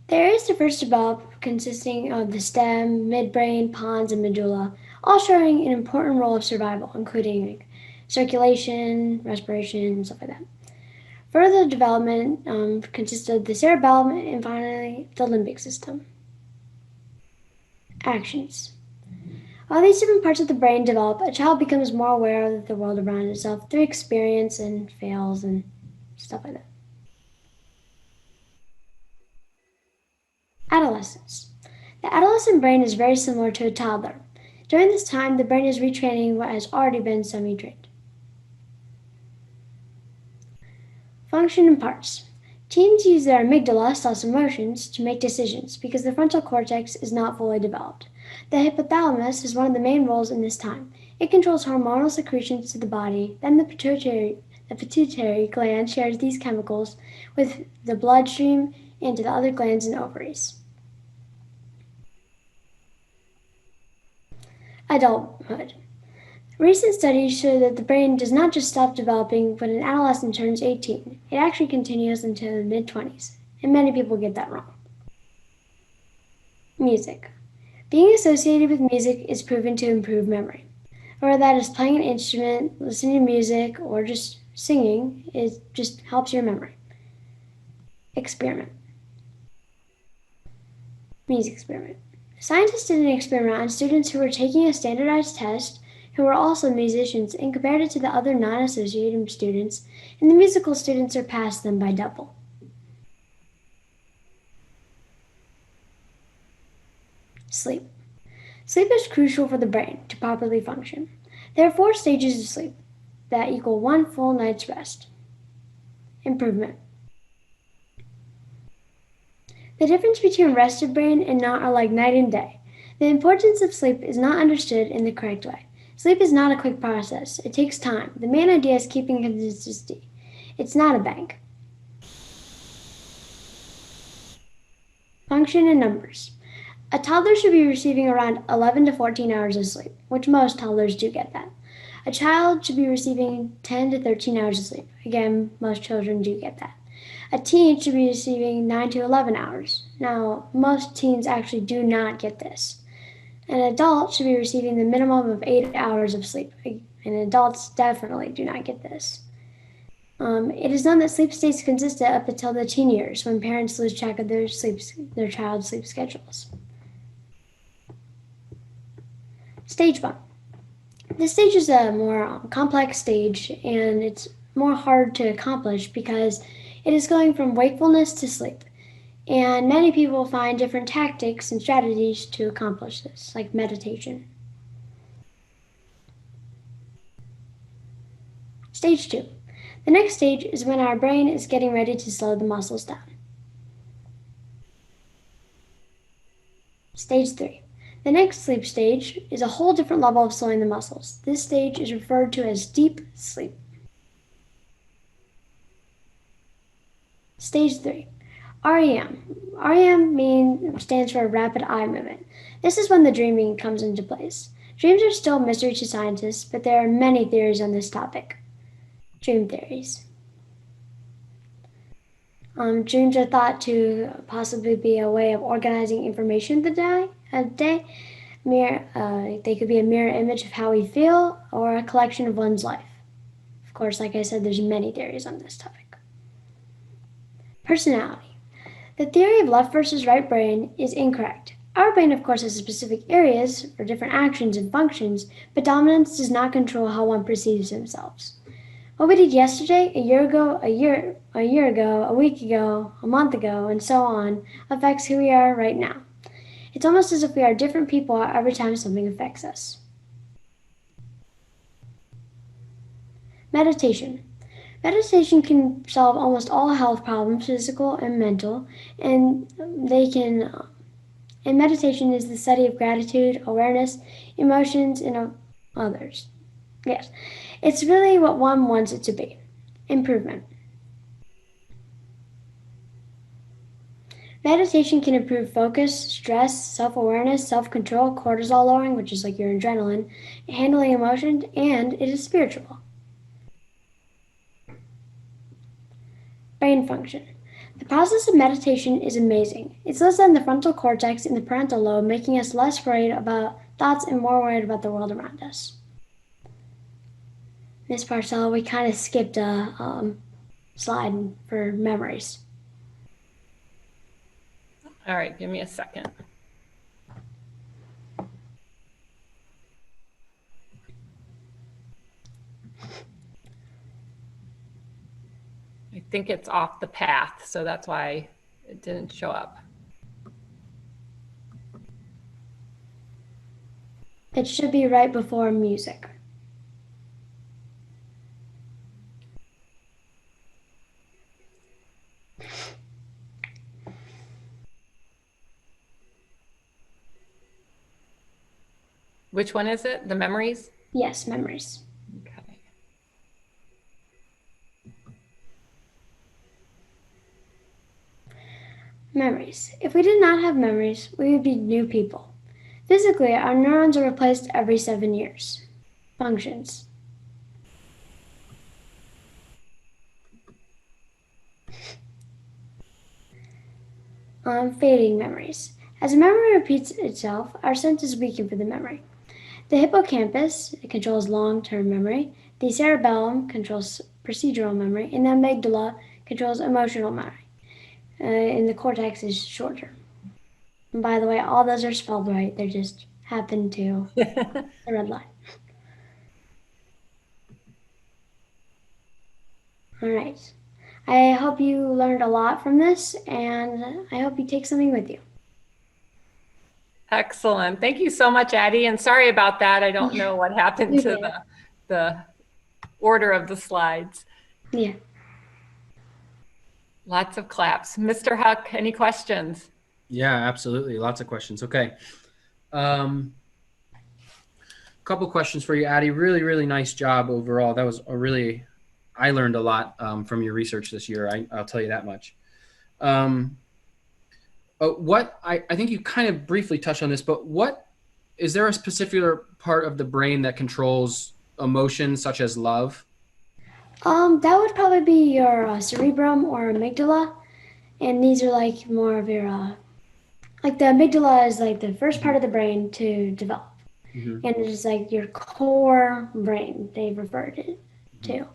The areas to first develop consisting of the stem, midbrain, pons, and medulla, all showing an important role of survival, including circulation, respiration, stuff like that. Further development consists of the cerebellum and finally the limbic system. Actions. While these different parts of the brain develop, a child becomes more aware of the world around itself through experience and fails and stuff like that. Adolescence. The adolescent brain is very similar to a toddler. During this time, the brain is retraining what has already been semi-trained. Function and parts. Teens use their amygdala, / emotions, to make decisions because the frontal cortex is not fully developed. The hypothalamus is one of the main roles in this time. It controls hormonal secretions to the body, then the pituitary gland shares these chemicals with the bloodstream and to the other glands and ovaries. Adulthood. Recent studies show that the brain does not just stop developing when an adolescent turns 18. It actually continues until the mid-20s, and many people get that wrong. Music. Being associated with music is proven to improve memory. Whether that is playing an instrument, listening to music, or just singing, it just helps your memory. Experiment. Music experiment. Scientists did an experiment on students who were taking a standardized test who were also musicians and compared it to the other non-associated students, and the musical students surpassed them by double. Sleep. Sleep is crucial for the brain to properly function. There are 4 stages of sleep that equal 1 full night's rest. Improvement. The difference between a rested brain and not are like night and day. The importance of sleep is not understood in the correct way. Sleep is not a quick process. It takes time. The main idea is keeping consistency. It's not a bank. Function and numbers. A toddler should be receiving around 11 to 14 hours of sleep, which most toddlers do get that. A child should be receiving 10 to 13 hours of sleep. Again, most children do get that. A teen should be receiving 9 to 11 hours. Now, most teens actually do not get this. An adult should be receiving the minimum of 8 hours of sleep, and adults definitely do not get this. It is known that sleep stays consistent up until the teen years, when parents lose track of their child's sleep schedules. Stage 1. This stage is a more complex stage, and it's more hard to accomplish because it is going from wakefulness to sleep. And many people find different tactics and strategies to accomplish this, like meditation. Stage 2. The next stage is when our brain is getting ready to slow the muscles down. Stage 3. The next sleep stage is a whole different level of slowing the muscles. This stage is referred to as deep sleep. Stage 3. REM. REM stands for rapid eye movement. This is when the dreaming comes into place. Dreams are still a mystery to scientists, but there are many theories on this topic. Dream theories. Dreams are thought to possibly be a way of organizing information the day. They could be a mirror image of how we feel or a collection of one's life. Of course, like I said, there's many theories on this topic. Personality. The theory of left versus right brain is incorrect. Our brain, of course, has specific areas for different actions and functions, but dominance does not control how one perceives themselves. What we did yesterday, a year ago, a week ago, a month ago, and so on, affects who we are right now. It's almost as if we are different people every time something affects us. Meditation. Meditation can solve almost all health problems, physical and mental, and meditation is the study of gratitude, awareness, emotions, and others. Yes, it's really what one wants it to be. Improvement. Meditation can improve focus, stress, self-awareness, self-control, cortisol lowering, which is like your adrenaline, handling emotions, and it is spiritual. Brain function. The process of meditation is amazing. It's less than the frontal cortex and the parental lobe, making us less worried about thoughts and more worried about the world around us. Miss Parcell, we kind of skipped a slide for memories. All right, give me a second. I think it's off the path, so that's why it didn't show up. It should be right before music. Which one is it? The memories? Yes, memories. Okay. Memories. If we did not have memories, we would be new people. Physically, our neurons are replaced every 7 years. Functions. Fading memories. As a memory repeats itself, our senses weaken for the memory. The hippocampus controls long-term memory, the cerebellum controls procedural memory, and the amygdala controls emotional memory. And the cortex is short-term. And by the way, all those are spelled right. They just happen to the red line. All right. I hope you learned a lot from this, and I hope you take something with you. Excellent. Thank you so much, Addie. And sorry about that. I don't know what happened to the order of the slides. Yeah. Lots of claps. Mr. Huck, any questions? Yeah, absolutely. Lots of questions. Okay. Couple questions for you, Addie. Really, really nice job overall. That was I learned a lot from your research this year. I'll tell you that much. I think you kind of briefly touched on this, but is there a specific part of the brain that controls emotions such as love? That would probably be your cerebrum or amygdala, and these are like more of your like the amygdala is like the first part of the brain to develop, Mhm. and it is like your core brain they referred it to,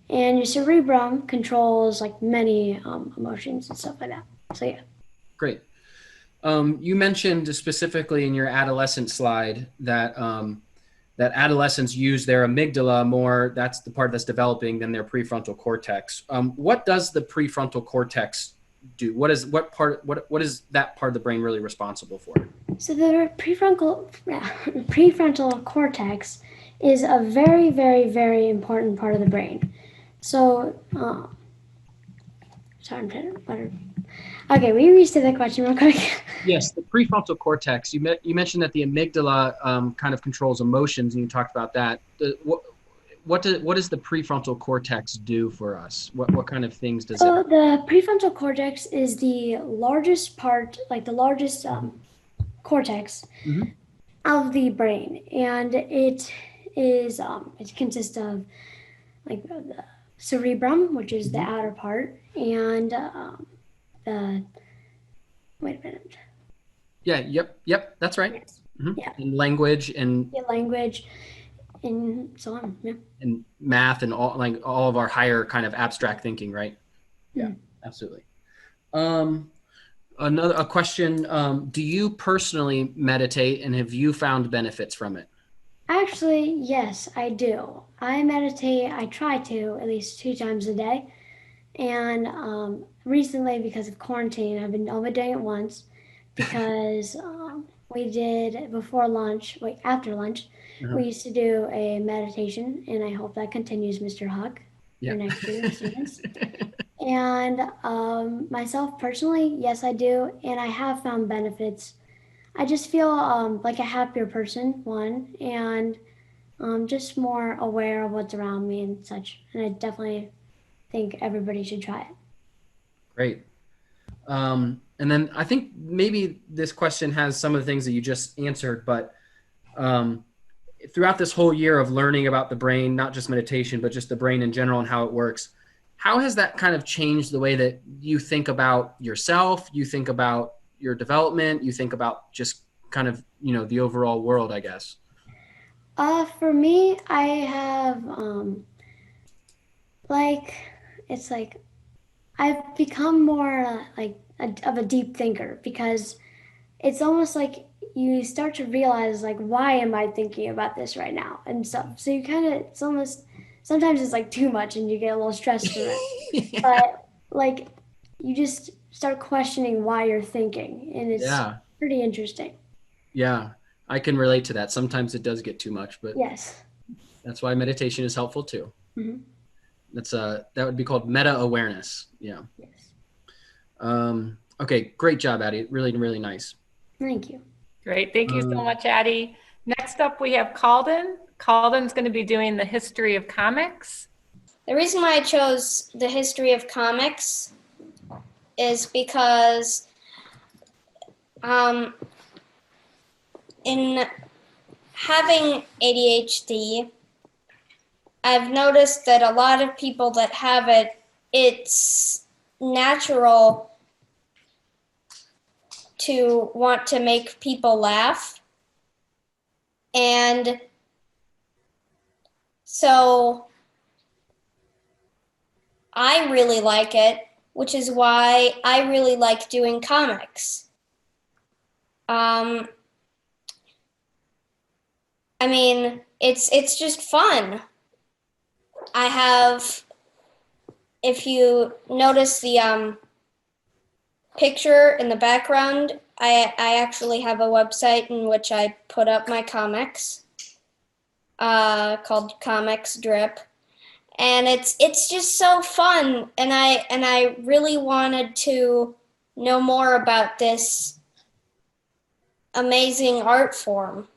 and your cerebrum controls like many emotions and stuff like that. So yeah. Great. You mentioned specifically in your adolescent slide that that adolescents use their amygdala more. That's the part that's developing than their prefrontal cortex. What does the prefrontal cortex do? What is that part of the brain really responsible for? So the prefrontal cortex is a very, very, very important part of the brain. So, sorry, I'm trying to. Okay, will you restate that question real quick? Yes, the prefrontal cortex. You mentioned that the amygdala kind of controls emotions, and you talked about that. What does the prefrontal cortex do for us? What kind of things does So it? the prefrontal cortex is the largest part, like the largest cortex Mhm. of the brain, and it consists of like the cerebrum, which is the Mhm. outer part, and the wait a minute, Yeah. Yep. That's right. yes, Mhm. yeah, And language and the language, and so on. Yeah. math and all of our higher kind of abstract thinking, right? Yeah, Mm. absolutely. Um, a question: do you personally meditate, and have you found benefits from it? Actually, yes, I do. I meditate. I try to at least 2 times a day. And recently, because of quarantine, I've been only doing it once because we did before lunch, wait, after lunch, Uh-huh. we used to do a meditation, and I hope that continues, Mr. Huck, for Yeah. next year, students. And myself personally, yes, I do, and I have found benefits. I just feel like a happier person, one, and just more aware of what's around me and such. And I definitely think everybody should try it. Great. And then I think maybe this question has some of the things that you just answered, but um, throughout this whole year of learning about the brain, not just meditation, but just the brain in general and how it works, how has that kind of changed the way that you think about yourself, you think about your development, you think about just kind of, the overall world, I guess? For me, I have like it's like I've become more of a deep thinker because it's almost like you start to realize like why am I thinking about this right now and stuff. So you kind of it's almost sometimes it's like too much and you get a little stressed from it. But like you just start questioning why you're thinking and it's Yeah. pretty interesting. Yeah. I can relate to that. Sometimes it does get too much, but Yes. that's why meditation is helpful too. Hmm. That would be called meta awareness. Yeah. Yes. Okay. Great job, Addie. Really, really nice. Thank you. Great. Thank you so Um, much, Addie. Next up, we have Calden. Calden's going to be doing the history of comics. The reason why I chose the history of comics is because in having ADHD, I've noticed that a lot of people that have it, it's natural to want to make people laugh. And so I really like it, which is why I really like doing comics. I mean, it's just fun. I have, if you notice the picture in the background, I actually have a website in which I put up my comics called Comics Drip. And it's just so fun, and I really wanted to know more about this amazing art form.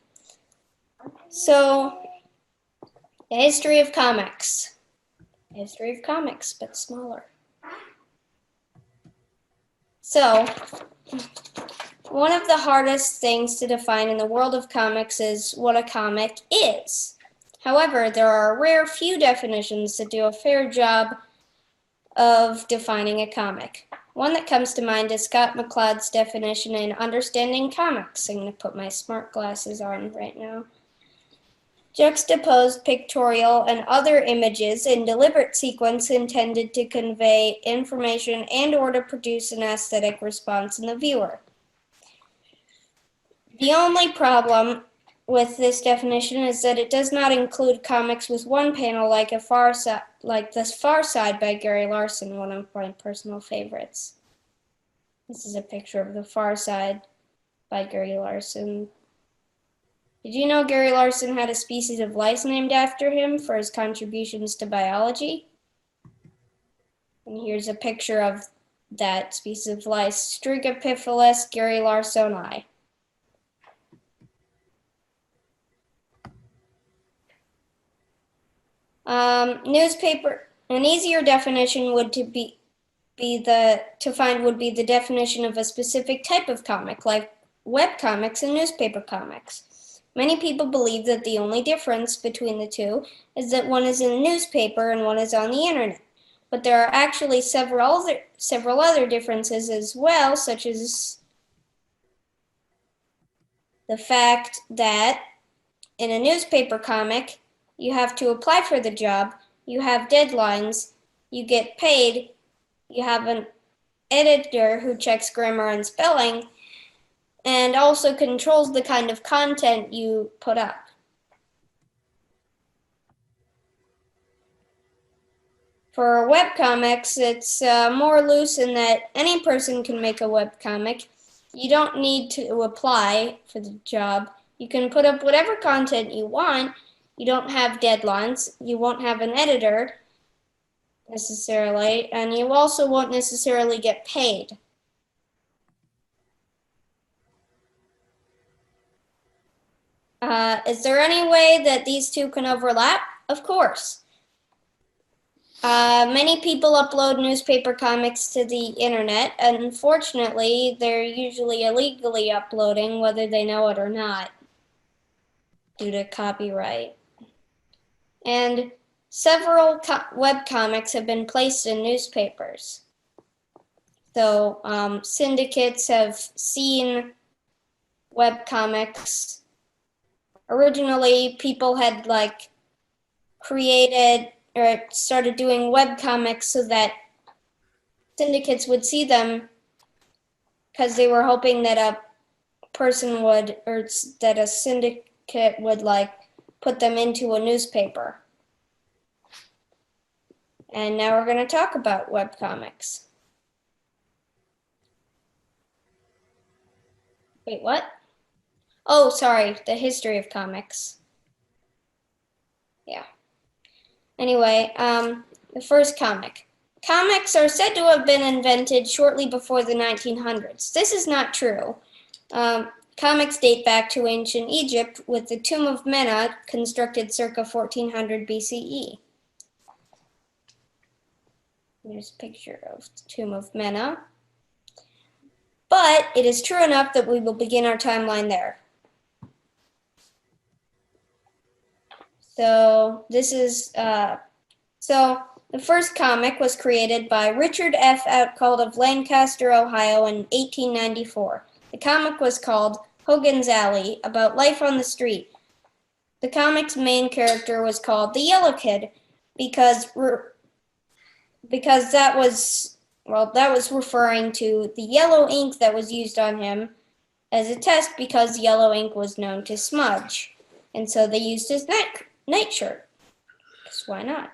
So, the history of comics. History of comics, but smaller. So, one of the hardest things to define in the world of comics is what a comic is. However, there are a rare few definitions that do a fair job of defining a comic. One that comes to mind is Scott McCloud's definition in Understanding Comics. I'm going to put my smart glasses on right now. Juxtaposed pictorial and other images in deliberate sequence intended to convey information and or to produce an aesthetic response in the viewer. The only problem with this definition is that it does not include comics with one panel like The Far Side by Gary Larson, one of my personal favorites. This is a picture of The Far Side by Gary Larson. Did you know Gary Larson had a species of lice named after him for his contributions to biology? And here's a picture of that species of lice, Strigopiphyllus garrylarsoni. Newspaper. An easier definition would be the definition of a specific type of comic, like web comics and newspaper comics. Many people believe that the only difference between the two is that one is in a newspaper and one is on the internet. But there are actually several other differences as well, such as the fact that in a newspaper comic, you have to apply for the job, you have deadlines, you get paid, you have an editor who checks grammar and spelling, and also controls the kind of content you put up. For webcomics, it's more loose in that any person can make a webcomic. You don't need to apply for the job. You can put up whatever content you want. You don't have deadlines. You won't have an editor necessarily, and you also won't necessarily get paid. Is there any way that these two can overlap? Of course. Many people upload newspaper comics to the internet, and unfortunately, they're usually illegally uploading, whether they know it or not, due to copyright. And several webcomics have been placed in newspapers. So syndicates have seen webcomics. Originally, people had created or started doing webcomics so that syndicates would see them because they were hoping that a person would, or that a syndicate would put them into a newspaper. And now we're going to talk about webcomics. Wait, what? Oh, sorry, the history of comics. Yeah. Anyway, the first comic. Comics are said to have been invented shortly before the 1900s. This is not true. Comics date back to ancient Egypt, with the Tomb of Mena constructed circa 1400 BCE. Here's a picture of the Tomb of Mena. But it is true enough that we will begin our timeline there. So this is, so the first comic was created by Richard F. Outcalt of Lancaster, Ohio in 1894. The comic was called Hogan's Alley, about life on the street. The comic's main character was called the Yellow Kid because that was referring to the yellow ink that was used on him as a test, because yellow ink was known to smudge. And so they used his nightshirt. Because why not?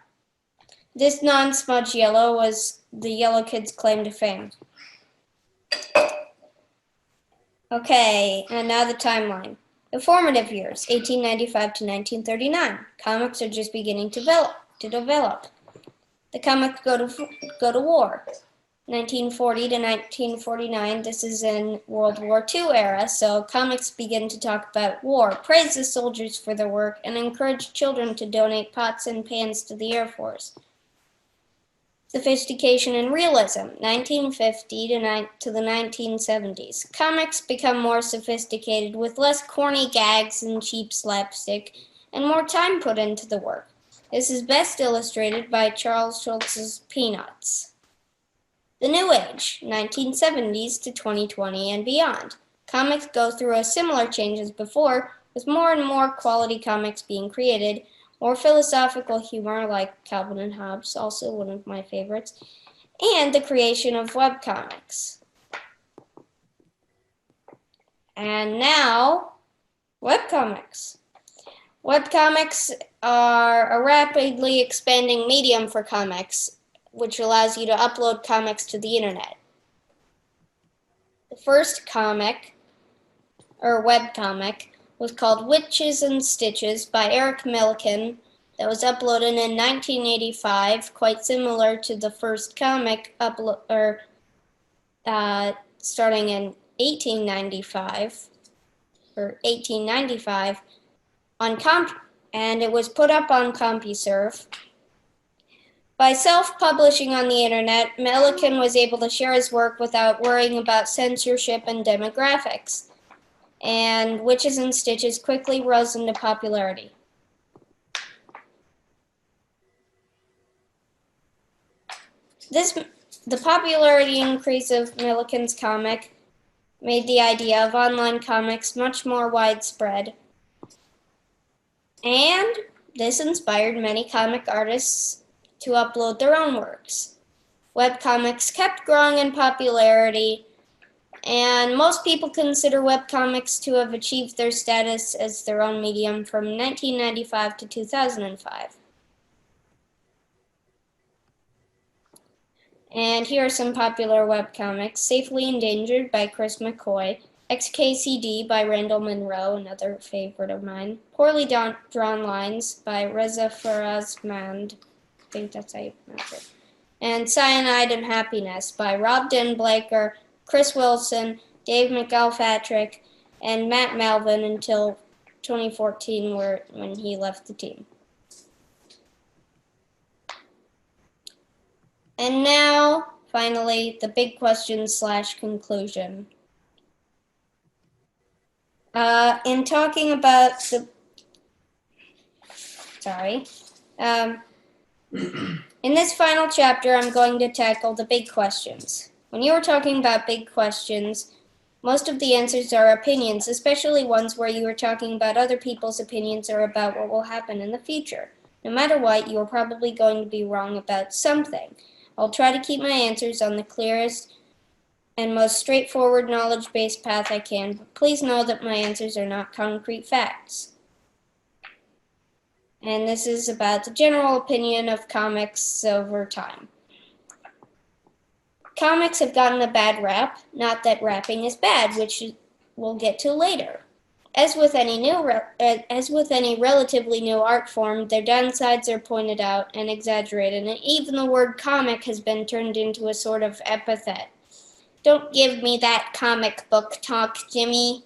This non-smudge yellow was the Yellow Kid's claim to fame. Okay, and now the timeline. The formative years, 1895 to 1939. Comics are just beginning to develop. The comics go to war. 1940 to 1949, this is in World War II era, so comics begin to talk about war, praise the soldiers for their work, and encourage children to donate pots and pans to the Air Force. Sophistication and realism, 1950 to the 1970s. Comics become more sophisticated with less corny gags and cheap slapstick, and more time put into the work. This is best illustrated by Charles Schulz's Peanuts. The New Age, 1970s to 2020 and beyond. Comics go through a similar change as before, with more and more quality comics being created, more philosophical humor like Calvin and Hobbes, also one of my favorites, and the creation of webcomics. And now, webcomics. Webcomics are a rapidly expanding medium for comics, which allows you to upload comics to the internet. The first comic, or webcomic, was called Witches and Stitches by Eric Milliken, that was uploaded in 1985, quite similar to the first comic starting in 1895 on and it was put up on CompuServe. By self-publishing on the internet, Milliken was able to share his work without worrying about censorship and demographics, and Witches and Stitches quickly rose into popularity. The popularity increase of Milliken's comic made the idea of online comics much more widespread, and this inspired many comic artists to upload their own works. Webcomics kept growing in popularity, and most people consider webcomics to have achieved their status as their own medium from 1995 to 2005. And here are some popular webcomics: Safely Endangered by Chris McCoy, XKCD by Randall Monroe, another favorite of mine, Poorly Drawn Lines by Reza Farazmand, I think that's how you pronounce it, and Cyanide and Happiness by Rob Blaker, Chris Wilson, Dave McAlpatrick, and Matt Melvin until 2014 when he left the team. And now, finally, the big question / conclusion. In talking about the, in this final chapter, I'm going to tackle the big questions. When you are talking about big questions, most of the answers are opinions, especially ones where you are talking about other people's opinions or about what will happen in the future. No matter what, you are probably going to be wrong about something. I'll try to keep my answers on the clearest and most straightforward knowledge-based path I can, but please know that my answers are not concrete facts. And this is about the general opinion of comics over time. Comics have gotten a bad rap, not that rapping is bad, which we'll get to later. As with any relatively new art form, their downsides are pointed out and exaggerated, and even the word comic has been turned into a sort of epithet. Don't give me that comic book talk, Jimmy.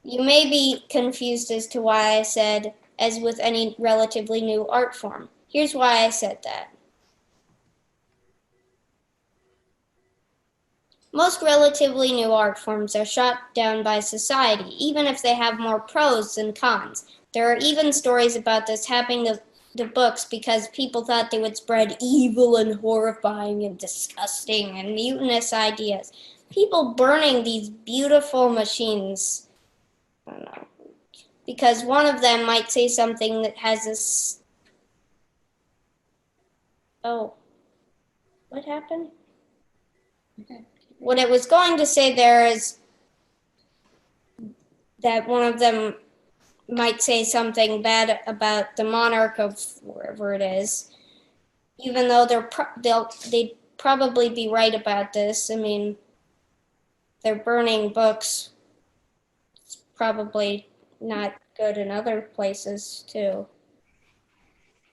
You may be confused as to why I said, as with any relatively new art form. Here's why I said that. Most relatively new art forms are shot down by society, even if they have more pros than cons. There are even stories about this happening to books because people thought they would spread evil and horrifying and disgusting and mutinous ideas. People burning these beautiful machines, I don't know, because one of them might say something that has this... Oh, what happened? Okay. What I was going to say there is that one of them might say something bad about the monarch of wherever it is, even though they'd probably be right about this. I mean, they're burning books. It's probably not good in other places too.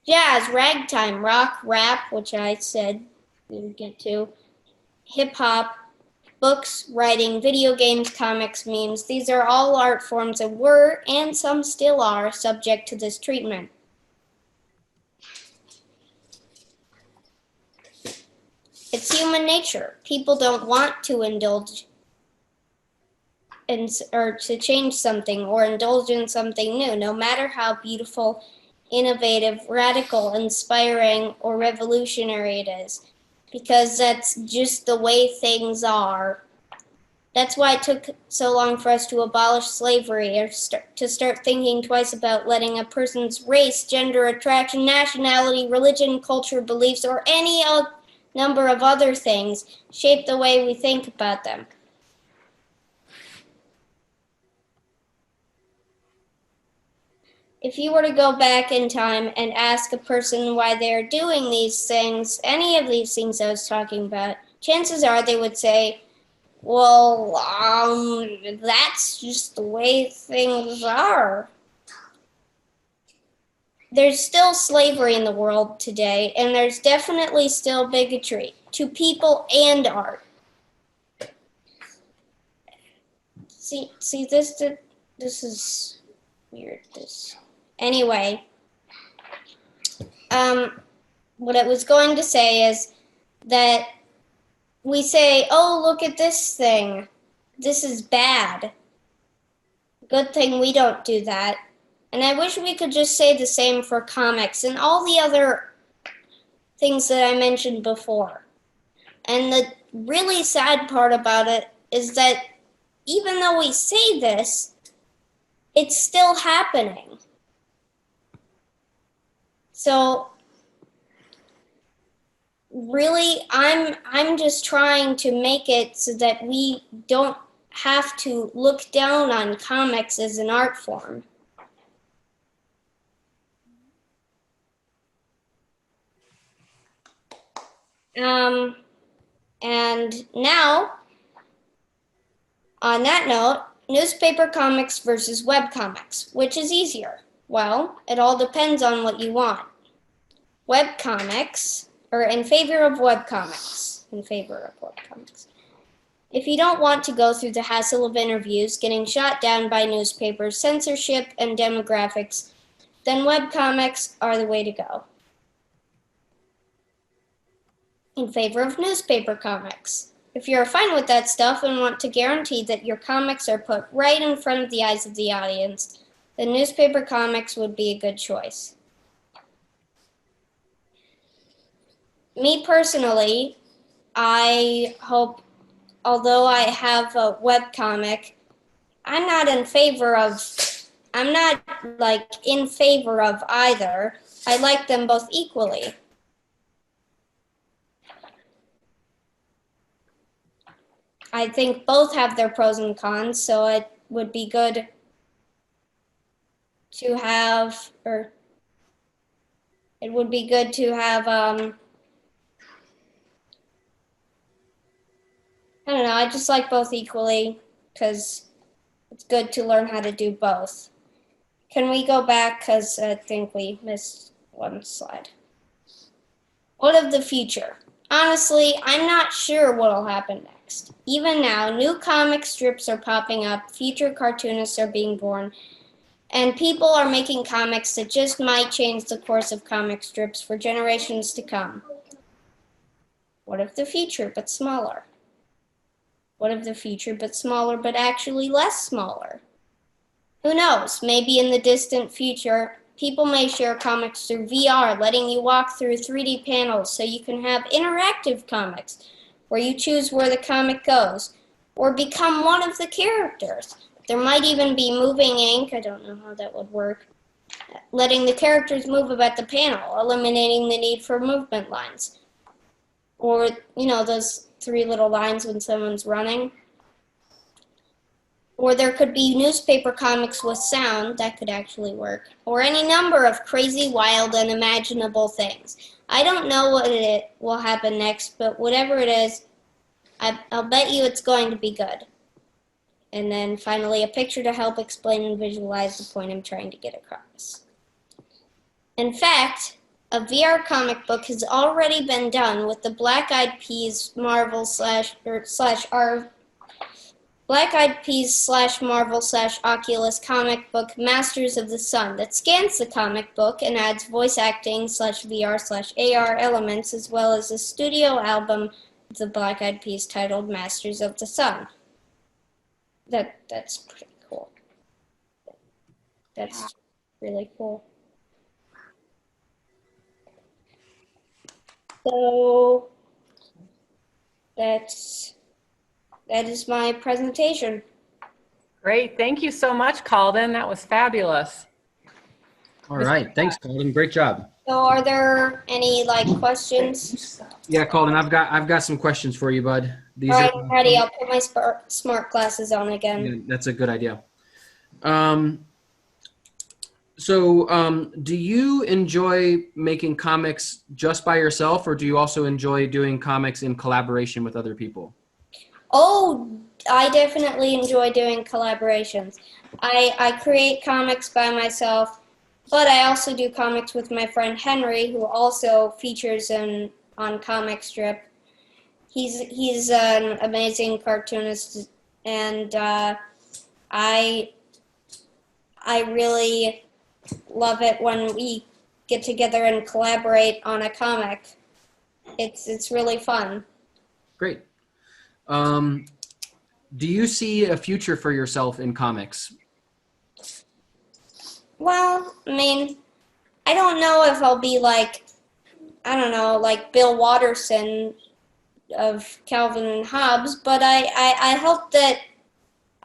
Jazz, ragtime, rock, rap, which I said we would get to, hip hop, books, writing, video games, comics, memes, these are all art forms that were, and some still are, subject to this treatment. It's human nature. People don't want to indulge or to change something or indulge in something new, no matter how beautiful, innovative, radical, inspiring, or revolutionary it is, because that's just the way things are. That's why it took so long for us to abolish slavery, or to start thinking twice about letting a person's race, gender, attraction, nationality, religion, culture, beliefs, or any number of other things shape the way we think about them. If you were to go back in time and ask a person why they're doing these things, any of these things I was talking about, chances are they would say, well, that's just the way things are. There's still slavery in the world today, and there's definitely still bigotry to people and art. See, this is weird. Anyway, what I was going to say is that we say, oh, look at this thing. This is bad. Good thing we don't do that. And I wish we could just say the same for comics and all the other things that I mentioned before. And the really sad part about it is that even though we say this, it's still happening. So really, I'm just trying to make it so that we don't have to look down on comics as an art form. And now, on that note, newspaper comics versus web comics, which is easier? Well, it all depends on what you want. Web comics, or in favor of web comics. If you don't want to go through the hassle of interviews, getting shot down by newspapers, censorship, and demographics, then web comics are the way to go. In favor of newspaper comics. If you're fine with that stuff and want to guarantee that your comics are put right in front of the eyes of the audience, then newspaper comics would be a good choice. Me personally, I hope, although I have a webcomic, I'm not in favor of either. I like them both equally. I think both have their pros and cons, so it would be good to have, I don't know, I just like both equally because it's good to learn how to do both. Can we go back, because I think we missed one slide. What of the future? Honestly, I'm not sure what'll happen next. Even now, new comic strips are popping up, future cartoonists are being born, and people are making comics that just might change the course of comic strips for generations to come. What of the future, but smaller? What of the future, but smaller, but actually less smaller? Who knows? Maybe in the distant future, people may share comics through VR, letting you walk through 3D panels so you can have interactive comics where you choose where the comic goes or become one of the characters. There might even be moving ink, I don't know how that would work, letting the characters move about the panel, eliminating the need for movement lines. Or, those 3 little lines when someone's running. Or there could be newspaper comics with sound, that could actually work. Or any number of crazy, wild, unimaginable things. I don't know what it will happen next, but whatever it is, I'll bet you it's going to be good. And then finally, a picture to help explain and visualize the point I'm trying to get across. In fact, a VR comic book has already been done with the Black Eyed Peas Marvel Oculus comic book Masters of the Sun that scans the comic book and adds voice acting /VR/AR elements, as well as a studio album of the Black Eyed Peas titled Masters of the Sun. that's pretty cool. That's really cool. So that is my presentation. Great. Thank you so much, Calden. That was fabulous. All right. Thanks, Colin. Great job. So are there any questions? Yeah, Colin, I've got some questions for you, bud. These All right, are I'm ready. I'll put my smart glasses on again. Yeah, that's a good idea. Do you enjoy making comics just by yourself, or do you also enjoy doing comics in collaboration with other people? Oh, I definitely enjoy doing collaborations. I create comics by myself, but I also do comics with my friend Henry, who also features on Comic Strip. He's an amazing cartoonist, and I really love it when we get together and collaborate on a comic. It's really fun. Great. Do you see a future for yourself in comics? Well, I mean, I don't know if I'll be like, I don't know, like Bill Watterson of Calvin and Hobbes, but I hope that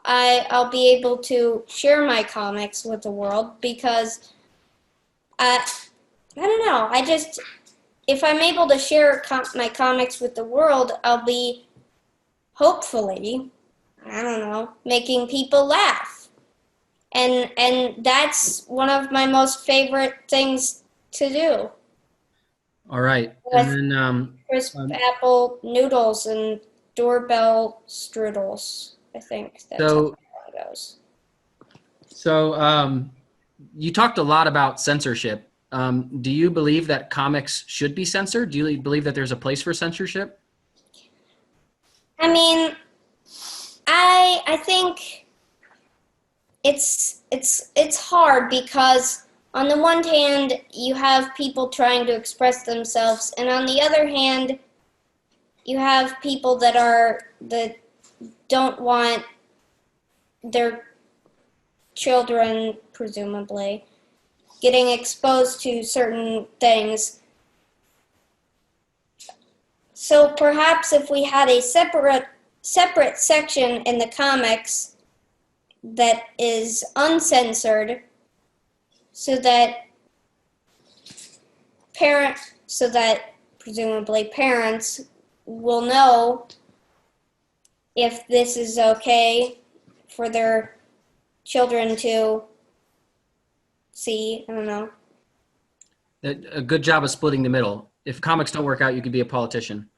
I'll be able to share my comics with the world, because I don't know, if I'm able to share my comics with the world, I'll be hopefully, I don't know, making people laugh. And that's one of my most favorite things to do. All right. With And then, crisp apple noodles and doorbell strudels, I think that's how it goes. So you talked a lot about censorship. Do you believe that comics should be censored? Do you believe that there's a place for censorship? I mean, I think it's hard, because on the one hand you have people trying to express themselves, and on the other hand you have people that don't want their children, presumably, getting exposed to certain things. So perhaps if we had a separate section in the comics that is uncensored, so that presumably parents will know if this is okay for their children to see. I don't know. A good job of splitting the middle. If comics don't work out, you could be a politician.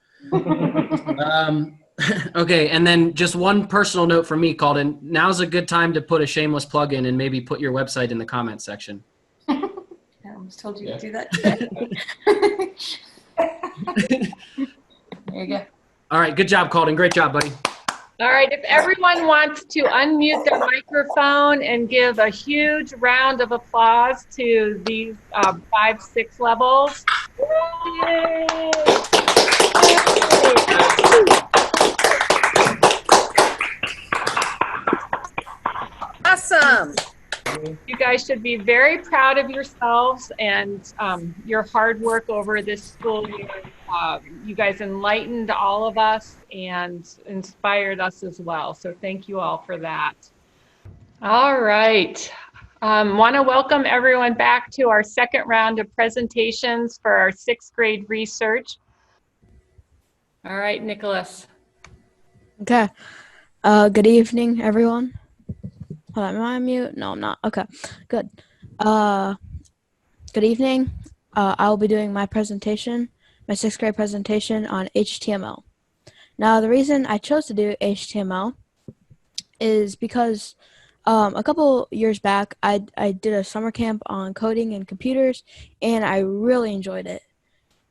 Okay, and then just one personal note from me, Calden. Now's a good time to put a shameless plug in and maybe put your website in the comments section. I almost told you to do that today. There you go. All right, good job, Calden. Great job, buddy. All right, if everyone wants to unmute their microphone and give a huge round of applause to these 5, 6 levels. Yay! Awesome. You guys should be very proud of yourselves and your hard work over this school year. You guys enlightened all of us and inspired us as well. So thank you all for that. All right. Want to welcome everyone back to our second round of presentations for our 6th grade research. All right, Nicholas. Okay. Good evening, everyone. Hold on, am I on mute? No, I'm not. Okay, good. Good evening. I'll be doing my presentation, my 6th grade presentation on HTML. Now, the reason I chose to do HTML is because a couple years back, I did a summer camp on coding and computers, and I really enjoyed it.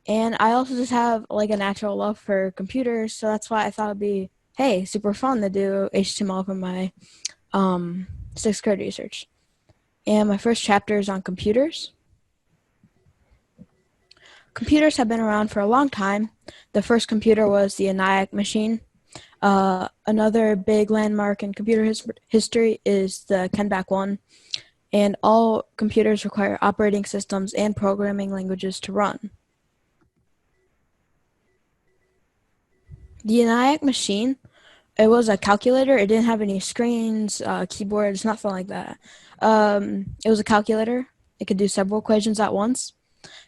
And I also just have like a natural love for computers, so that's why I thought it'd be, hey, super fun to do HTML for my 6th grade research. And my first chapter is on computers. Computers have been around for a long time. The first computer was the ENIAC machine. Another big landmark in computer history is the Kenback 1, and all computers require operating systems and programming languages to run. The ENIAC machine, it was a calculator. It didn't have any screens, keyboards, nothing like that. It was a calculator. It could do several equations at once.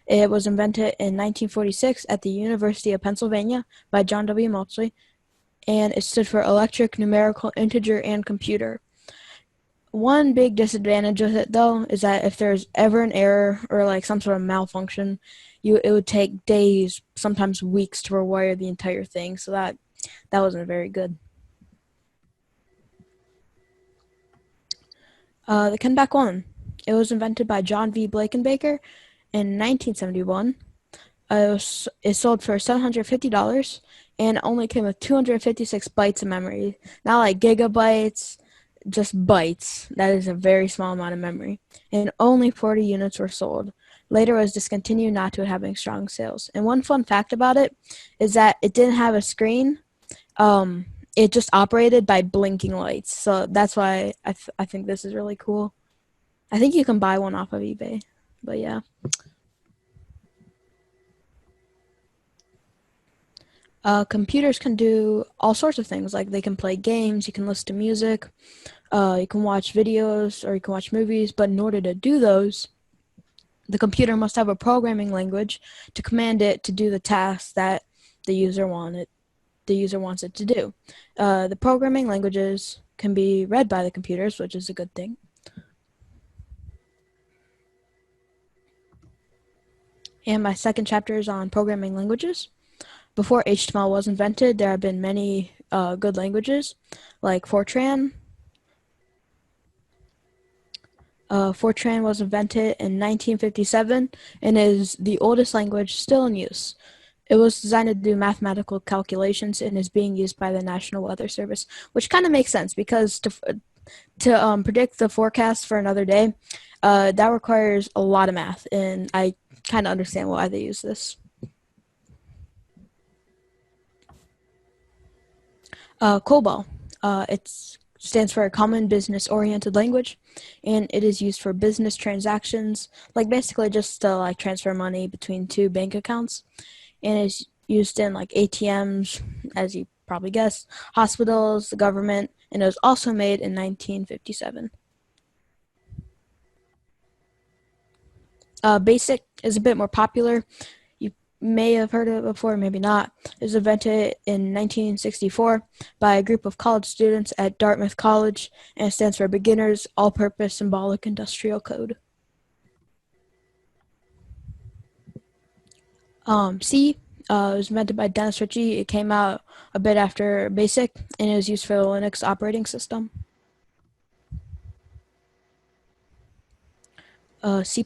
It was invented in 1946 at the University of Pennsylvania by John W. Moseley, and it stood for Electric, Numerical, Integer, and Computer. One big disadvantage of it, though, is that if there's ever an error or like some sort of malfunction, it would take days, sometimes weeks, to rewire the entire thing. So that wasn't very good. The Kenback 1. It was invented by John V. Blakenbaker in 1971. It sold for $750 and only came with 256 bytes of memory. Not like gigabytes, just bytes. That is a very small amount of memory. And only 40 units were sold. Later it was discontinued, not to having strong sales. And one fun fact about it is that it didn't have a screen. It just operated by blinking lights. So that's why I think this is really cool. I think you can buy one off of eBay. But yeah. Computers can do all sorts of things. Like they can play games, you can listen to music, you can watch videos, or you can watch movies. But in order to do those, the computer must have a programming language to command it to do the tasks that the user wants it to do. The programming languages can be read by the computers, which is a good thing. And my second chapter is on programming languages. Before HTML was invented, there have been many good languages, like Fortran. Fortran was invented in 1957 and is the oldest language still in use. It was designed to do mathematical calculations and is being used by the National Weather Service, which kind of makes sense because to predict the forecast for another day, that requires a lot of math, and I kind of understand why they use this. COBOL. It stands for a Common Business Oriented Language, and it is used for business transactions, like basically just to like transfer money between two bank accounts, and is used in like ATMs, as you probably guessed, hospitals, the government, and it was also made in 1957. BASIC is a bit more popular. You may have heard of it before, maybe not. It was invented in 1964 by a group of college students at Dartmouth College, and it stands for Beginner's All-Purpose Symbolic Industrial Code. C was invented by Dennis Ritchie. It came out a bit after BASIC, and it was used for the Linux operating system. C++.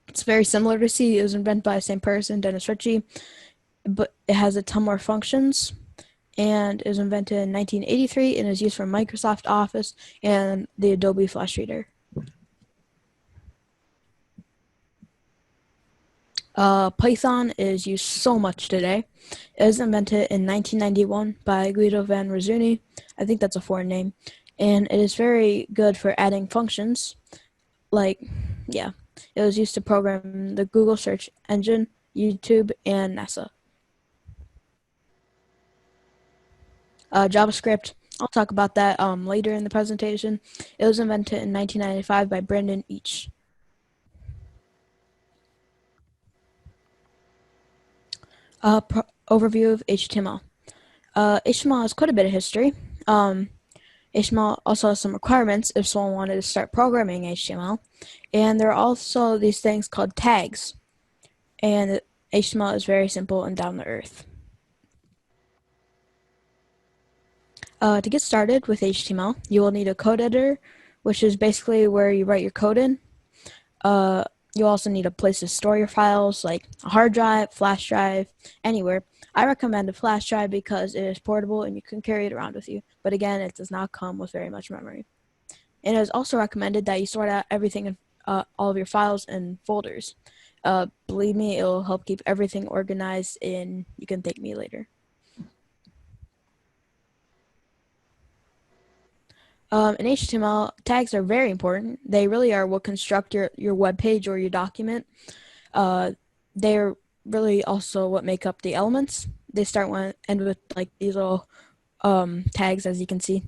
It's very similar to C. It was invented by the same person, Dennis Ritchie, but it has a ton more functions, and it was invented in 1983 and is used for Microsoft Office and the Adobe Flash Reader. Python is used so much today. It was invented in 1991 by Guido van Rizzuni. I think that's a foreign name. And it is very good for adding functions. It was used to program the Google search engine, YouTube, and NASA. JavaScript, I'll talk about that later in the presentation. It was invented in 1995 by Brendan Each. Overview of HTML. HTML has quite a bit of history. HTML also has some requirements if someone wanted to start programming HTML. And there are also these things called tags. And HTML is very simple and down to earth. To get started with HTML, you will need a code editor, which is basically where you write your code in. You also need a place to store your files, like a hard drive, flash drive, anywhere. I recommend a flash drive because it is portable and you can carry it around with you. But again, it does not come with very much memory. And it is also recommended that you sort out everything in all of your files in folders. Believe me, it will help keep everything organized, and you can thank me later. In HTML, tags are very important. They really are what construct your web page or your document. They're really also what make up the elements. They start and end with like these little tags, as you can see.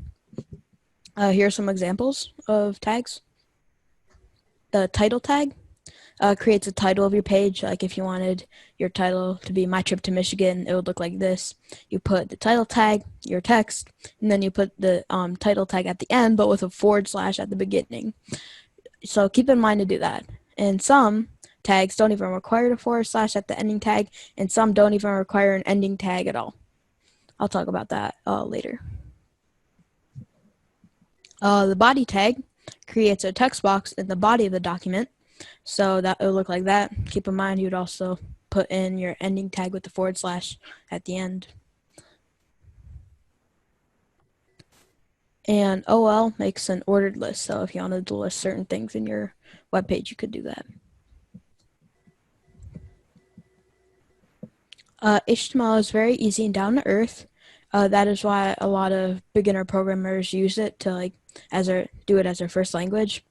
Here are some examples of tags. The title tag creates a title of your page. Like if you wanted your title to be My Trip to Michigan, it would look like this. You put the title tag, your text, and then you put the title tag at the end, but with a / at the beginning. So keep in mind to do that. And some tags don't even require a / at the ending tag, and some don't even require an ending tag at all. I'll talk about that later. The body tag creates a text box in the body of the document, so that it will look like that. Keep in mind you'd also put in your ending tag with the / at the end. And OL makes an ordered list, so if you wanted to list certain things in your web page, you could do that. HTML is very easy and down to earth. That is why a lot of beginner programmers use it to do it as their first language,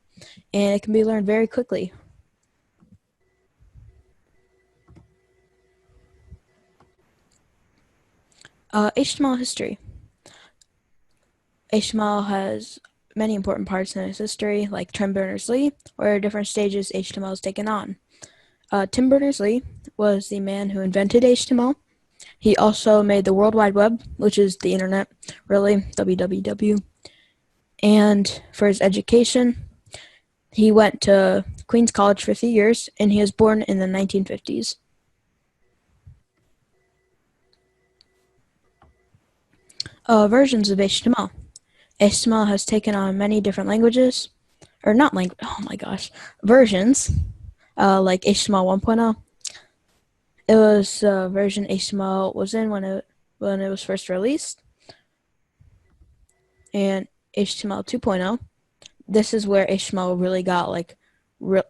and it can be learned very quickly. HTML history. HTML has many important parts in its history, like Tim Berners-Lee, or different stages HTML is taken on. Tim Berners-Lee was the man who invented HTML. He also made the World Wide Web, which is the internet, really, www. And for his education, he went to Queens College for 3 years, and he was born in the 1950s. Versions of HTML. HTML has taken on many different languages, or not language, oh my gosh, versions, like HTML 1.0. It was version HTML was in when it was first released. And HTML 2.0, this is where HTML really got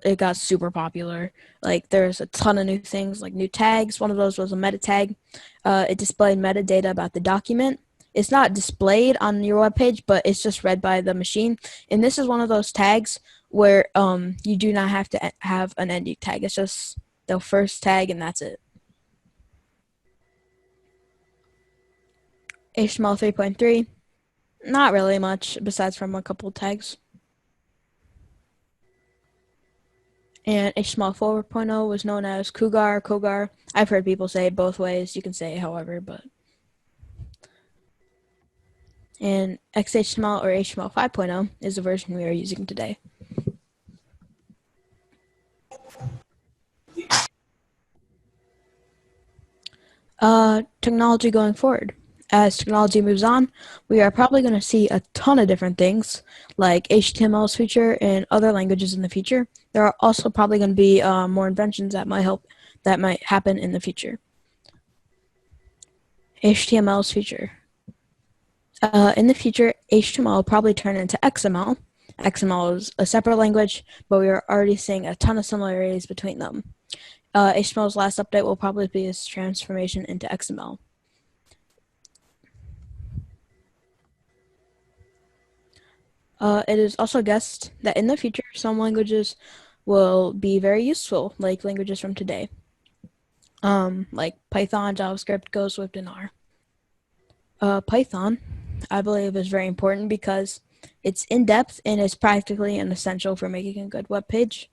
it got super popular. Like there's a ton of new things, like new tags. One of those was a meta tag. It displayed metadata about the document. It's not displayed on your web page, but it's just read by the machine. And this is one of those tags where you do not have to have an ending tag. It's just the first tag and that's it. HTML 3.3, not really much besides from a couple tags. And HTML 4.0 was known as Cougar. I've heard people say it both ways. You can say it however, but. And XHTML or HTML 5.0 is the version we are using today. Technology going forward. As technology moves on, we are probably going to see a ton of different things, like HTML's future and other languages in the future. There are also probably going to be more inventions that might happen in the future. HTML's future. In the future, HTML will probably turn into XML. XML is a separate language, but we are already seeing a ton of similarities between them. HTML's last update will probably be its transformation into XML. It is also guessed that in the future, some languages will be very useful, like languages from today, like Python, JavaScript, Go, Swift, and R. Python, I believe, is very important because it's in-depth and is practically an essential for making a good web page.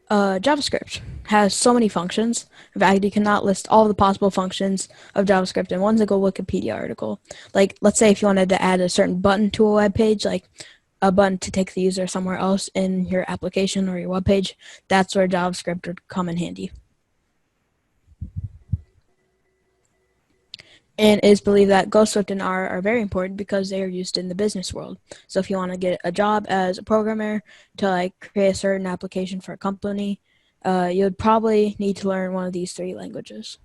JavaScript has so many functions. In fact, you cannot list all the possible functions of JavaScript in one single Wikipedia article. Like, let's say if you wanted to add a certain button to a web page, like a button to take the user somewhere else in your application or your web page, that's where JavaScript would come in handy. And it is believed that Go, Swift, and R are very important because they are used in the business world. So if you want to get a job as a programmer to create a certain application for a company, you would probably need to learn one of these 3 languages.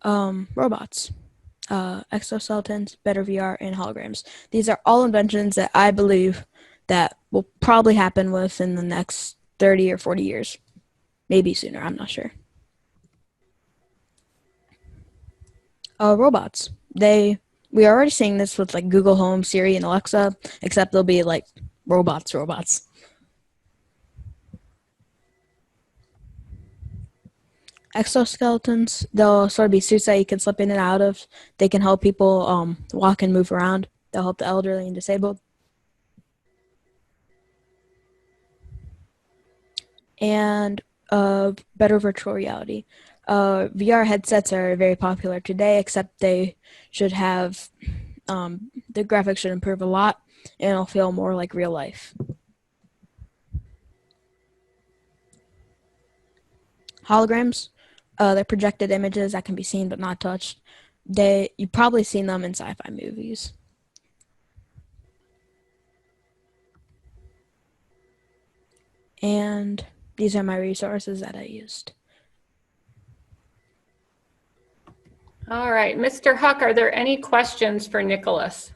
Robots, exoskeletons, better VR, and holograms. These are all inventions that I believe that will probably happen within the next 30 or 40 years. maybe sooner. I'm not sure. Robots. We are already seeing this with like Google Home, Siri, and Alexa, except they'll be like robots. Exoskeletons, they'll sort of be suits that you can slip in and out of. They can help people walk and move around. They'll help the elderly and disabled. And better virtual reality. VR headsets are very popular today, except they should have, the graphics should improve a lot, and it'll feel more like real life. Holograms, they're projected images that can be seen but not touched. You've probably seen them in sci-fi movies. And these are my resources that I used. All right, Mr. Huck, are there any questions for Nicholas?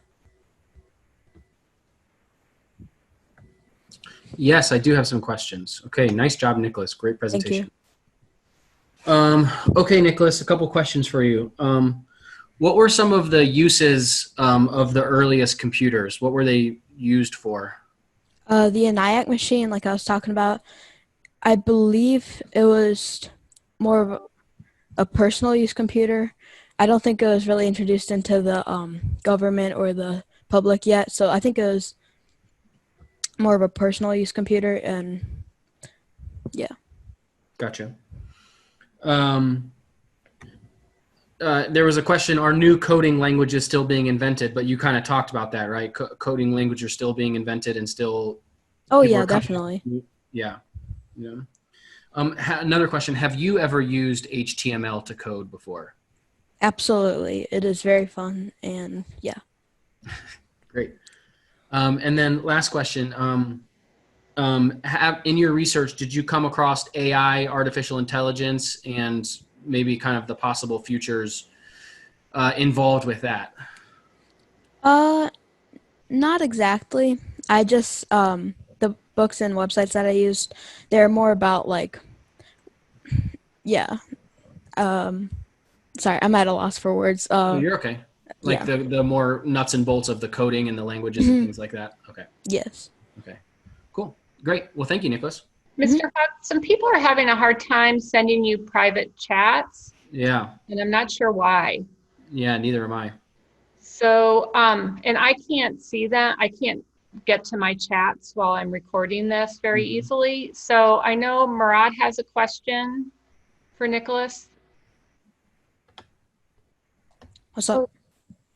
Yes, I do have some questions. Okay, nice job, Nicholas. Great presentation. Thank you. Okay, Nicholas, a couple questions for you. What were some of the uses of the earliest computers? What were they used for? The ENIAC machine, like I was talking about, I believe it was more of a personal use computer. I don't think it was really introduced into the government or the public yet, so I think it was more of a personal use computer, and yeah. Gotcha. There was a question, are new coding languages still being invented? But you kind of talked about that, right? Coding languages are still being invented and still... Oh, yeah, definitely. Yeah. Another question, have you ever used HTML to code before? Absolutely. It is very fun, and yeah. Great. And then last question, in your research, did you come across AI, artificial intelligence, and maybe kind of the possible futures involved with that? Not exactly. I just, the books and websites that I used, they're more about like, yeah. Sorry, I'm at a loss for words. No, you're okay. Like yeah. the more nuts and bolts of the coding and the languages and things like that. Okay. Yes. Okay. Cool. Great. Well, thank you, Nicholas. Mr. Huck, some people are having a hard time sending you private chats, Yeah. and I'm not sure why. Yeah, neither am I. So, and I can't see that. I can't get to my chats while I'm recording this very easily. So I know Murad has a question for Nicholas. What's up?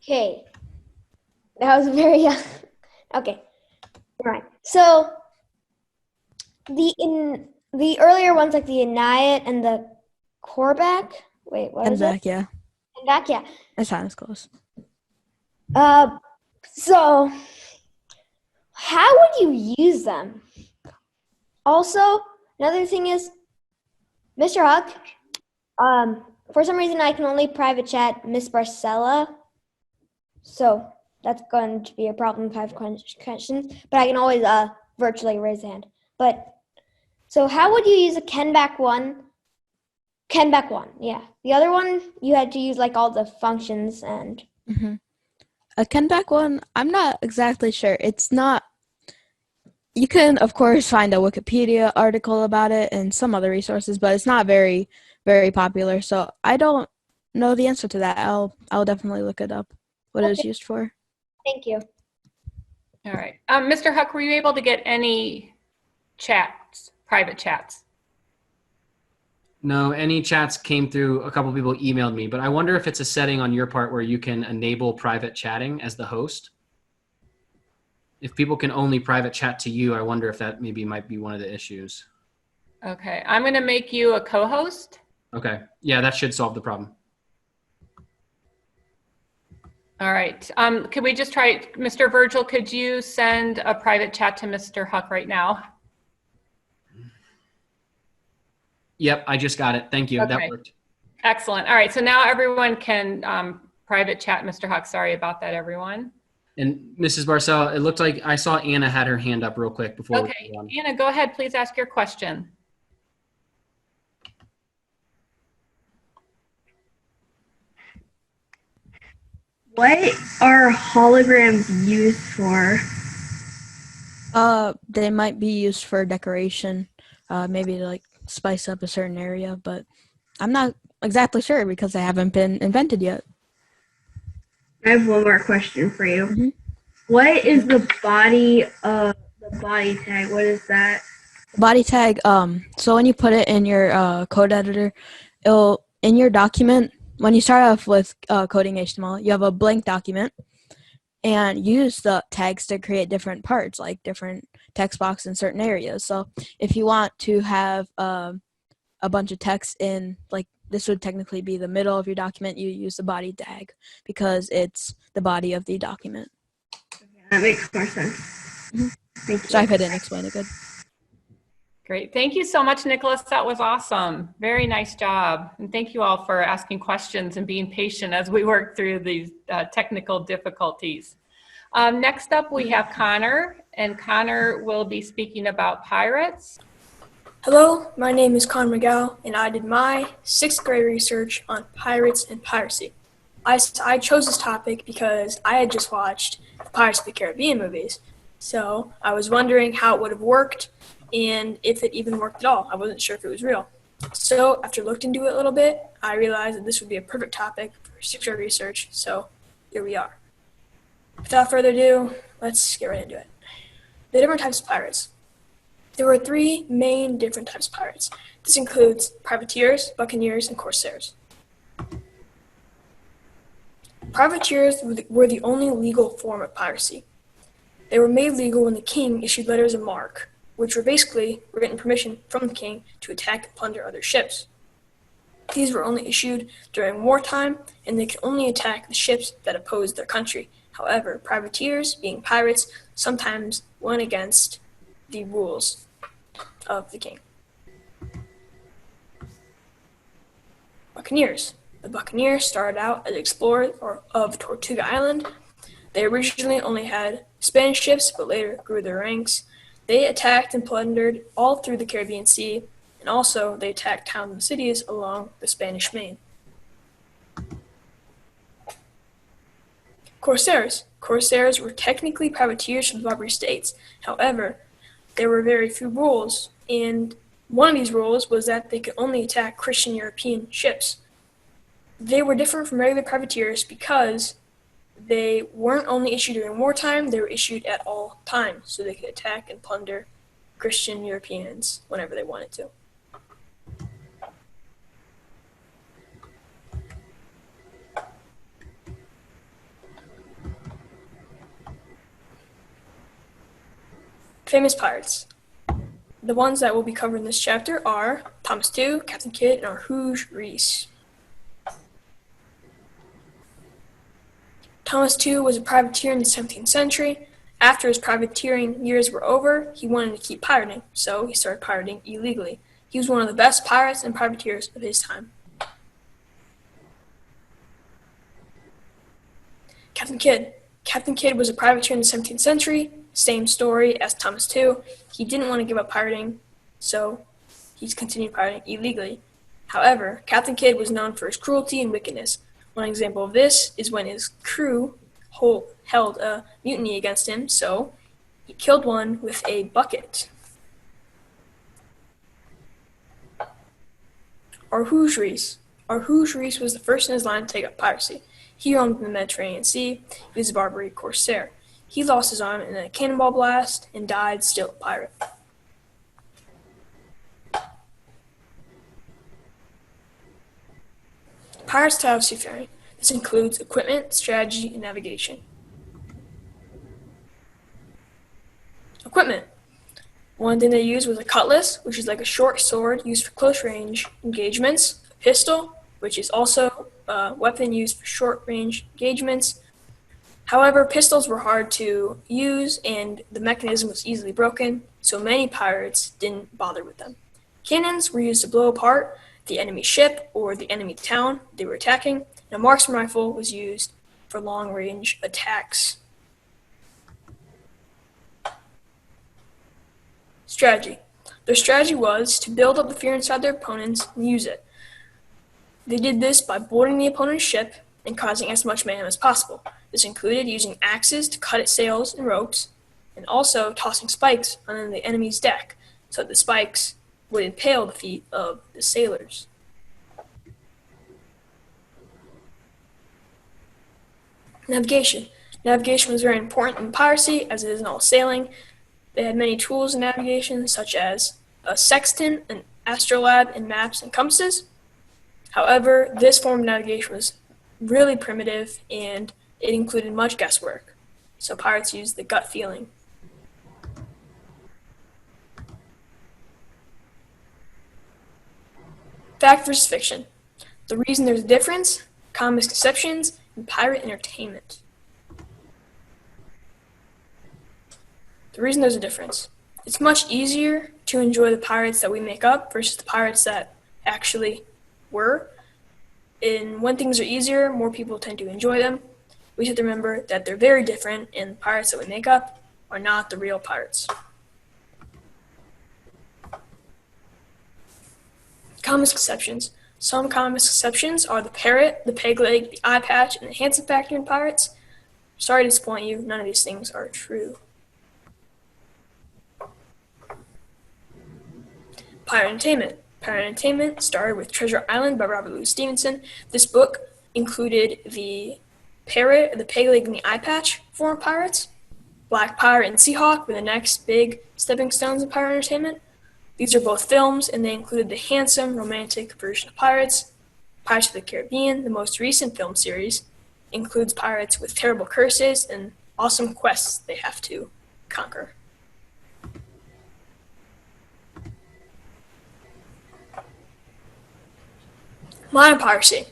Okay. That was very okay. Right. So the earlier ones like the Aniat and the Korvac. Wait, what is it? Yeah. And back, yeah. That sounds close. So how would you use them? Also, another thing is, Mr. Huck, for some reason I can only private chat Miss Barcella. So that's going to be a problem if I have questions. But I can always virtually raise a hand. But so how would you use a Kenback one? Kenback one, yeah. The other one you had to use like all the functions and. A Kenback one, I'm not exactly sure. It's not. You can of course find a Wikipedia article about it and some other resources, but it's not very, very popular. So I don't know the answer to that. I'll definitely look it up. What it is used for. Thank you. All right. Mr. Huck, were you able to get any chats, private chats? No, any chats came through. A couple people emailed me, but I wonder if it's a setting on your part where you can enable private chatting as the host. If people can only private chat to you, I wonder if that maybe might be one of the issues. Okay, I'm going to make you a co-host. Okay. Yeah, that should solve the problem. All right. Could we just try, Mr. Virgil, could you send a private chat to Mr. Huck right now? Yep, I just got it. Thank you. Okay. That worked. Excellent. All right. So now everyone can private chat Mr. Huck. Sorry about that, everyone. And Mrs. Barcella, it looked like I saw Anna had her hand up real quick before. Okay. Anna, go ahead. Please ask your question. What are holograms used for? They might be used for decoration, maybe to like spice up a certain area, but I'm not exactly sure because they haven't been invented yet. I have one more question for you. Mhm. What is the body tag? What is that? Body tag, so when you put it in your code editor, it'll, in your document, when you start off with coding HTML, you have a blank document, and use the tags to create different parts, like different text box in certain areas. So if you want to have a bunch of text in, like, this would technically be the middle of your document, you use the body tag because it's the body of the document. That makes more sense. Mhm. Thank you. Sorry if I didn't explain it good. Great. Thank you so much, Nicholas. That was awesome. Very nice job. And thank you all for asking questions and being patient as we work through these technical difficulties. Next up, we have Connor, and Connor will be speaking about pirates. Hello, my name is Connor McGow, and I did my 6th grade research on pirates and piracy. I chose this topic because I had just watched the Pirates of the Caribbean movies, so I was wondering how it would have worked and if it even worked at all. I wasn't sure if it was real. So after looking into it a little bit, I realized that this would be a perfect topic for 6th grade research, so here we are. Without further ado, let's get right into it. The different types of pirates. There were 3 main different types of pirates. This includes privateers, buccaneers, and corsairs. Privateers were the only legal form of piracy. They were made legal when the king issued letters of marque, which were basically written permission from the king to attack and plunder other ships. These were only issued during wartime, and they could only attack the ships that opposed their country. However, privateers, being pirates, sometimes went against the rules of the king. Buccaneers. The buccaneers started out as explorers of Tortuga Island. They originally only had Spanish ships, but later grew their ranks. They attacked and plundered all through the Caribbean Sea, and also they attacked towns and cities along the Spanish Main. Corsairs. Corsairs were technically privateers from the Barbary States. However, there were very few rules, and one of these rules was that they could only attack Christian European ships. They were different from regular privateers because they weren't only issued during wartime, they were issued at all times, so they could attack and plunder Christian Europeans whenever they wanted to. Famous pirates. The ones that will be covered in this chapter are Thomas Tew, Captain Kidd, and Rouge Reese. Thomas Tew was a privateer in the 17th century. After his privateering years were over, he wanted to keep pirating, so he started pirating illegally. He was one of the best pirates and privateers of his time. Captain Kidd. Captain Kidd was a privateer in the 17th century. Same story as Thomas Tew. He didn't want to give up pirating, so he's continued pirating illegally. However, Captain Kidd was known for his cruelty and wickedness. One example of this is when his crew held a mutiny against him, so he killed one with a bucket. Rouge Reese. Rouge Reese was the first in his line to take up piracy. He roamed the Mediterranean Sea. He was a Barbary corsair. He lost his arm in a cannonball blast and died still a pirate. Pirates' style of seafaring. This includes equipment, strategy, and navigation. Equipment. One thing they used was a cutlass, which is like a short sword used for close-range engagements, a pistol, which is also a weapon used for short-range engagements. However, pistols were hard to use and the mechanism was easily broken, so many pirates didn't bother with them. Cannons were used to blow apart the enemy ship or the enemy town they were attacking, and a marksman rifle was used for long-range attacks. Strategy. Their strategy was to build up the fear inside their opponents and use it. They did this by boarding the opponent's ship, and causing as much mayhem as possible. This included using axes to cut at sails and ropes, and also tossing spikes on the enemy's deck so that the spikes would impale the feet of the sailors. Navigation. Navigation was very important in piracy, as it is in all sailing. They had many tools in navigation, such as a sextant, an astrolabe, and maps and compasses. However, this form of navigation was really primitive, and it included much guesswork. So pirates used the gut feeling. Fact versus fiction. The reason there's a difference, common misconceptions, and pirate entertainment. The reason there's a difference. It's much easier to enjoy the pirates that we make up versus the pirates that actually were. And when things are easier, more people tend to enjoy them. We have to remember that they're very different, and the pirates that we make up are not the real pirates. Common misconceptions. Some common misconceptions are the parrot, the peg leg, the eye patch, and the Hansen factor in pirates. Sorry to disappoint you, none of these things are true. Pirate entertainment. Pirate entertainment started with Treasure Island by Robert Louis Stevenson. This book included the parrot, the peg leg, and the eye patch form of pirates. Black Pirate and Seahawk were the next big stepping stones in pirate entertainment. These are both films, and they included the handsome, romantic version of pirates. Pirates of the Caribbean, the most recent film series, includes pirates with terrible curses and awesome quests they have to conquer. Modern piracy.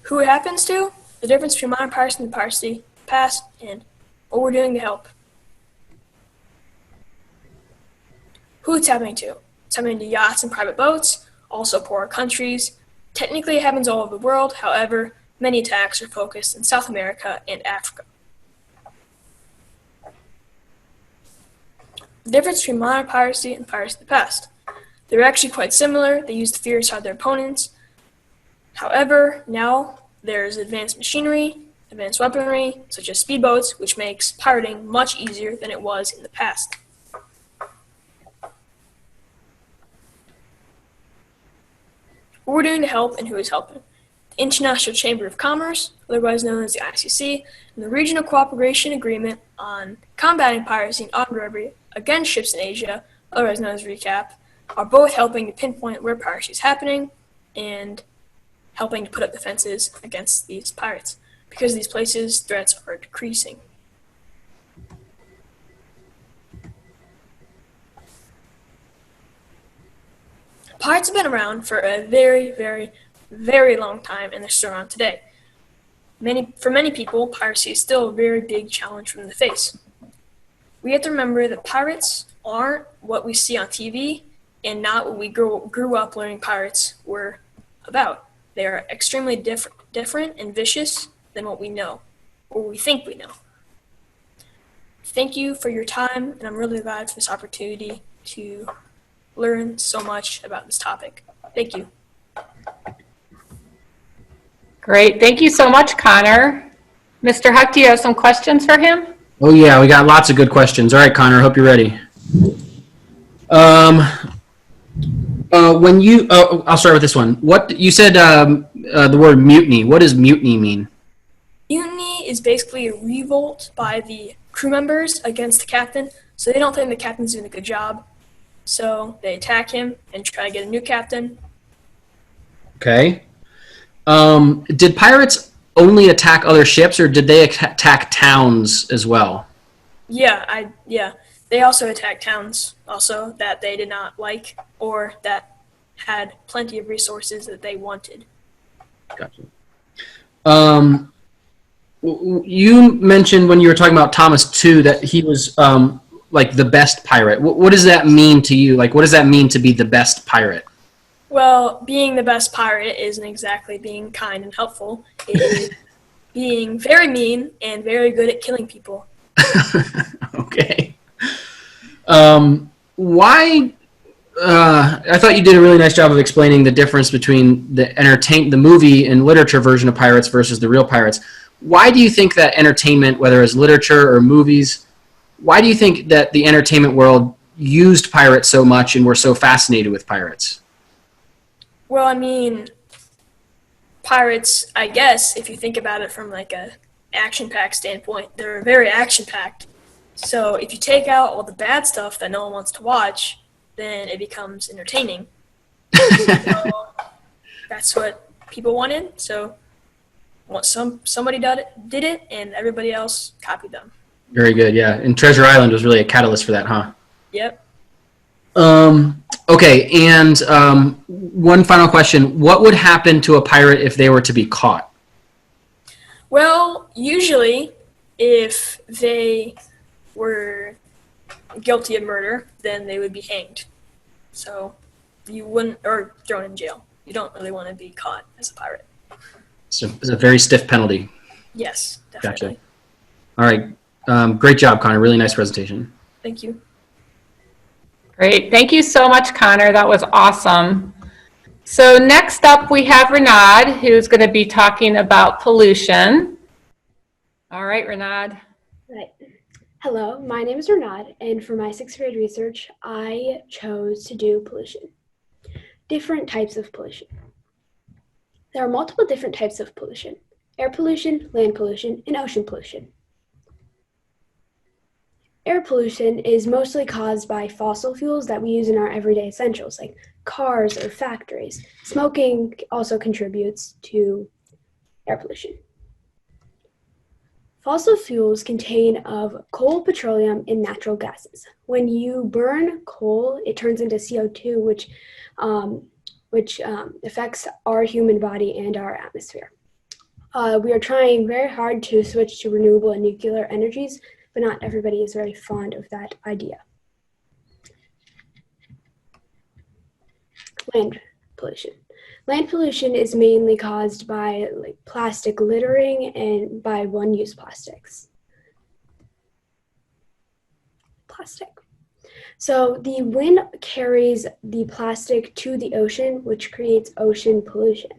Who it happens to, the difference between modern piracy and the piracy past, and what we're doing to help. Who it's happening to. It's happening to yachts and private boats, also poorer countries. Technically, it happens all over the world. However, many attacks are focused in South America and Africa. The difference between modern piracy and piracy of the past. They're actually quite similar. They use the fear inside their opponents. However, now there's advanced machinery, advanced weaponry, such as speedboats, which makes pirating much easier than it was in the past. What we're doing to help and who is helping. The International Chamber of Commerce, otherwise known as the ICC, and the Regional Cooperation Agreement on Combating Piracy and Armed Robbery Against Ships in Asia, otherwise known as RECAP, are both helping to pinpoint where piracy is happening and helping to put up defenses against these pirates. Because of these places, threats are decreasing. Pirates have been around for a very, very, very long time, and they're still around today. For many people, piracy is still a very big challenge for them to face. We have to remember that pirates aren't what we see on TV and not what we grew up learning pirates were about. They are extremely different and vicious than what we know, or we think we know. Thank you for your time, and I'm really glad for this opportunity to learn so much about this topic. Thank you. Great. Thank you so much, Connor. Mr. Huck, do you have some questions for him? Oh yeah, we got lots of good questions. All right, Connor, hope you're ready. I'll start with this one. What you said the word mutiny. What does mutiny mean? Mutiny is basically a revolt by the crew members against the captain. So they don't think the captain's doing a good job. So they attack him and try to get a new captain. Okay. Did pirates only attack other ships, or did they attack towns as well? Yeah. They also attacked towns also that they did not like or that had plenty of resources that they wanted. Gotcha. You mentioned when you were talking about Thomas too that he was like the best pirate. What does that mean to you? Like, what does that mean to be the best pirate? Well, being the best pirate isn't exactly being kind and helpful. It is being very mean and very good at killing people. Okay. Why I thought you did a really nice job of explaining the difference between the movie and literature version of pirates versus the real pirates. Why do you think that entertainment, whether it's literature or movies, why do you think that the entertainment world used pirates so much and were so fascinated with pirates? Well, I mean, pirates, I guess, if you think about it from like a action-packed standpoint, they're very action-packed. So if you take out all the bad stuff that no one wants to watch, then it becomes entertaining. So that's what people wanted. So somebody did it, and everybody else copied them. Very good, yeah. And Treasure Island was really a catalyst for that, huh? Yep. Okay, and one final question. What would happen to a pirate if they were to be caught? Well, usually, if they were guilty of murder, then they would be hanged. So you wouldn't, or thrown in jail. You don't really want to be caught as a pirate. So it's a very stiff penalty. Yes, definitely. Gotcha. All right. Great job, Connor. Really nice presentation. Thank you. Great. Thank you so much, Connor. That was awesome. So next up, we have Renaud, who's going to be talking about pollution. All right, Renaud. Right. Hello, my name is Renaud, and for my 6th grade research, I chose to do pollution. Different types of pollution. There are multiple different types of pollution: air pollution, land pollution, and ocean pollution. Air pollution is mostly caused by fossil fuels that we use in our everyday essentials, like cars or factories. Smoking also contributes to air pollution. Fossil fuels contain of coal, petroleum, and natural gases. When you burn coal, it turns into CO2, which affects our human body and our atmosphere. We are trying very hard to switch to renewable and nuclear energies, but not everybody is very fond of that idea. Land pollution. Land pollution is mainly caused by plastic littering and by one-use plastics. So the wind carries the plastic to the ocean, which creates ocean pollution.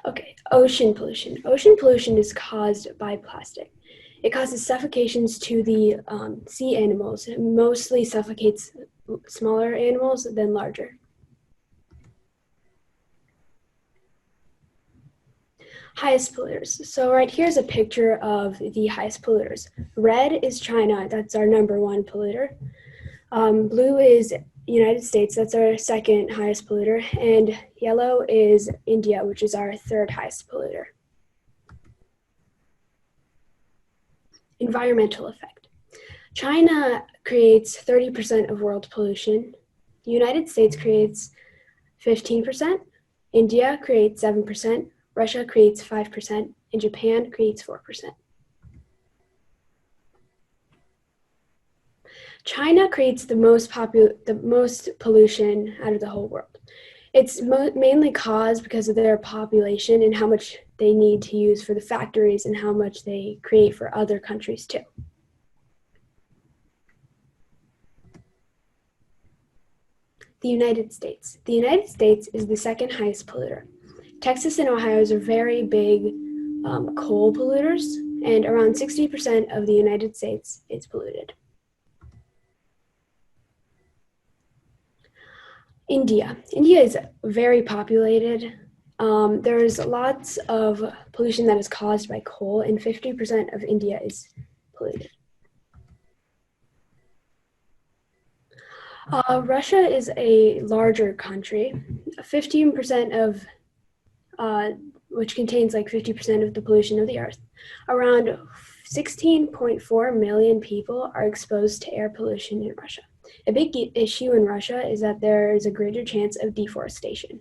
Okay, ocean pollution. Ocean pollution is caused by plastic. It causes suffocations to the sea animals. It mostly suffocates smaller animals than larger. Highest polluters. So right here's a picture of the highest polluters. Red is China, that's our #1 polluter. Blue is United States, that's our 2nd highest polluter. And yellow is India, which is our 3rd highest polluter. Environmental effect. China creates 30% of world pollution. The United States creates 15%. India creates 7%. Russia creates 5%, and Japan creates 4%. China creates the most pollution out of the whole world. It's mainly caused because of their population and how much they need to use for the factories and how much they create for other countries too. The United States. The United States is the 2nd highest polluter. Texas and Ohio are very big coal polluters, and around 60% of the United States is polluted. India. India is very populated. There's lots of pollution that is caused by coal, and 50% of India is polluted. Russia is a larger country. 15% of which contains 50% of the pollution of the earth. Around 16.4 million people are exposed to air pollution in Russia. A big issue in Russia is that there is a greater chance of deforestation.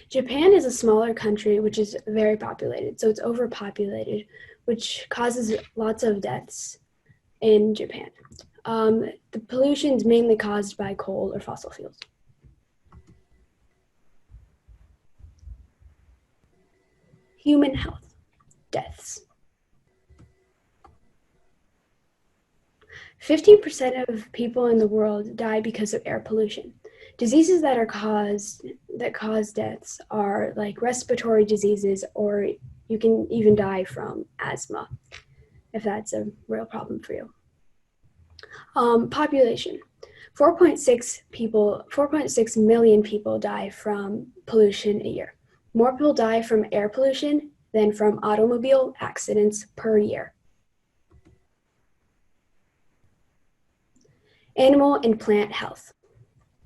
Japan is a smaller country which is very populated, so it's overpopulated, which causes lots of deaths in Japan. The pollution is mainly caused by coal or fossil fuels. Human health, deaths. 15% of people in the world die because of air pollution. Diseases that cause deaths are like respiratory diseases, or you can even die from asthma if that's a real problem for you. Population. 4.6 million people die from pollution a year. More people die from air pollution than from automobile accidents per year. Animal and plant health.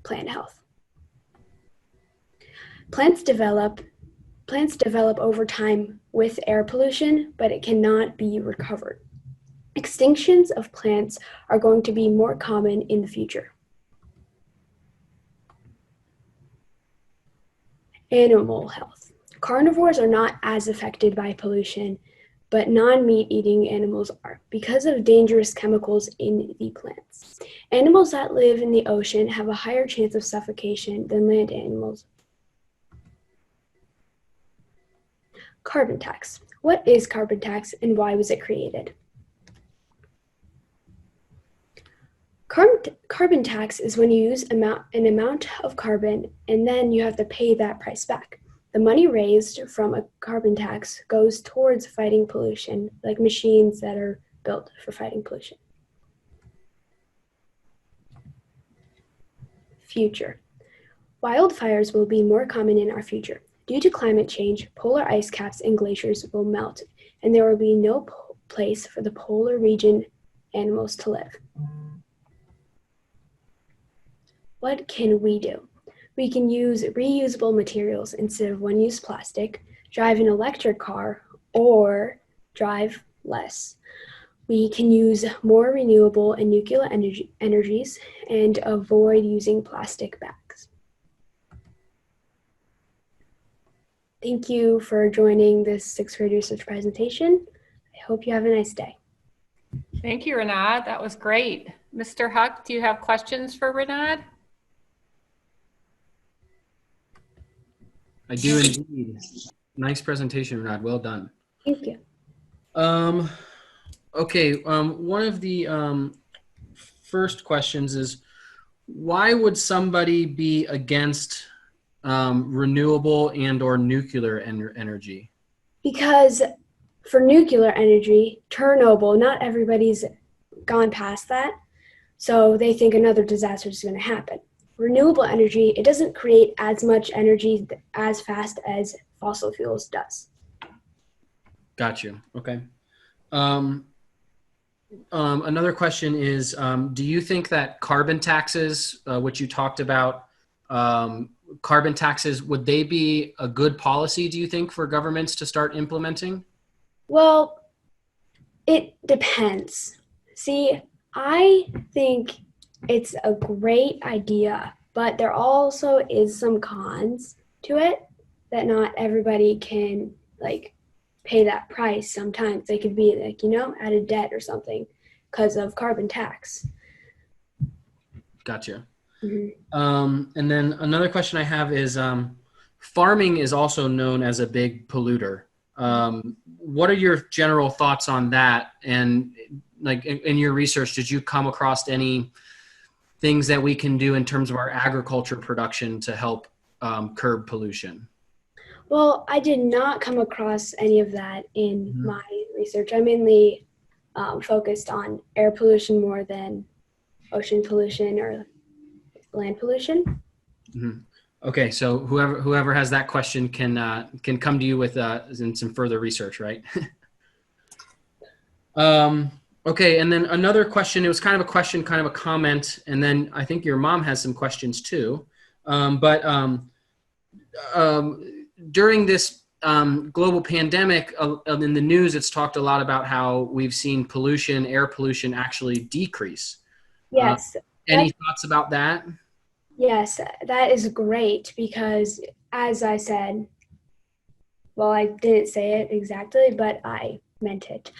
Plant health. Plants develop over time with air pollution, but it cannot be recovered. Extinctions of plants are going to be more common in the future. Animal health. Carnivores are not as affected by pollution, but non-meat eating animals are because of dangerous chemicals in the plants. Animals that live in the ocean have a higher chance of suffocation than land animals. Carbon tax. What is carbon tax and why was it created? Carbon tax is when you use an amount of carbon and then you have to pay that price back. The money raised from a carbon tax goes towards fighting pollution, like machines that are built for fighting pollution. Future. Wildfires will be more common in our future. Due to climate change, polar ice caps and glaciers will melt, and there will be no place for the polar region animals to live. What can we do? We can use reusable materials instead of one-use plastic, drive an electric car, or drive less. We can use more renewable and nuclear energies and avoid using plastic bags. Thank you for joining this sixth grade research presentation. I hope you have a nice day. Thank you, Renad. That was great. Mr. Huck, do you have questions for Renad? I do indeed. Nice presentation, Renad. Well done. Thank you. Okay, one of the first questions is, why would somebody be against renewable and or nuclear energy? Because for nuclear energy, Chernobyl, not everybody's gone past that, so they think another disaster is going to happen. Renewable energy, it doesn't create as much energy as fast as fossil fuels does. Got you. Okay. Another question is, do you think that carbon taxes, which you talked about, carbon taxes, would they be a good policy, do you think, for governments to start implementing? Well, it depends. See, I think it's a great idea, but there also is some cons to it that not everybody can pay that price. Sometimes they could be out of debt or something because of carbon tax. Gotcha. Mm-hmm. And then another question I have is, farming is also known as a big polluter. What are your general thoughts on that? And in your research, did you come across any things that we can do in terms of our agriculture production to help curb pollution? Well, I did not come across any of that in my research. I mainly focused on air pollution more than ocean pollution or land pollution. Mm-hmm. Okay, so whoever has that question can come to you with some further research, right? Okay, and then another question. It was kind of a question, kind of a comment, and then I think your mom has some questions too. During this global pandemic, in the news, it's talked a lot about how we've seen pollution, air pollution, actually decrease. Yes. Any thoughts about that? Yes, that is great because, as I said, well, I didn't say it exactly, but I meant it.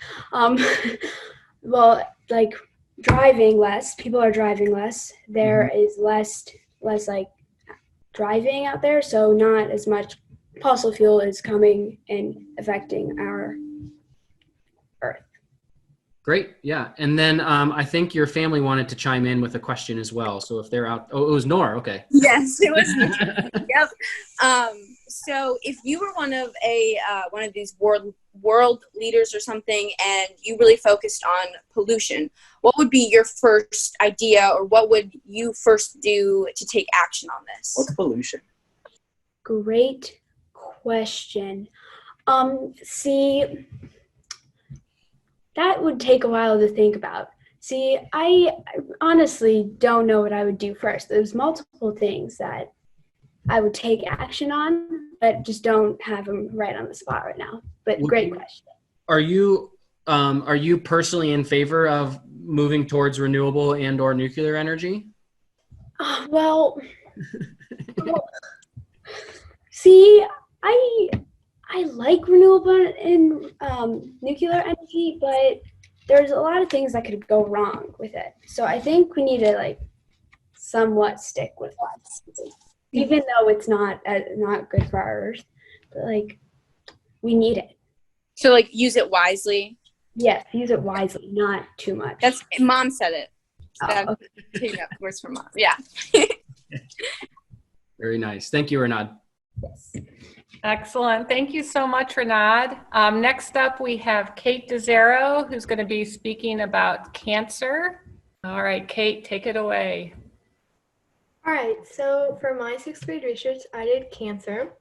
Well, driving less, people are driving less. There is less driving out there, so not as much fossil fuel is coming and affecting our Earth. Great. Yeah. And then I think your family wanted to chime in with a question as well. So if they're out, oh, it was Nor. Okay. Yes, it was me. Yep. So if you were one of these world leaders or something, and you really focused on pollution, what would be your first idea, or what would you first do to take action on this? What's pollution? Great question. See, that would take a while to think about. See, I honestly don't know what I would do first. There's multiple things that I would take action on, but just don't have them right on the spot right now. But great question. Are you personally in favor of moving towards renewable and or nuclear energy? Well, see, I like renewable and nuclear energy, but there's a lot of things that could go wrong with it. So I think we need to somewhat stick with it, even though it's not good for our Earth. But we need it. So use it wisely. Yes, use it wisely, not too much. That's Mom said it. Oh, okay. Taking up words from Mom. Yeah. Very nice. Thank you, Renad. Yes. Excellent. Thank you so much, Renad. Next up, we have Kate DeZero, who's going to be speaking about cancer. All right, Kate, take it away. All right, so for my 6th grade research, I did cancer.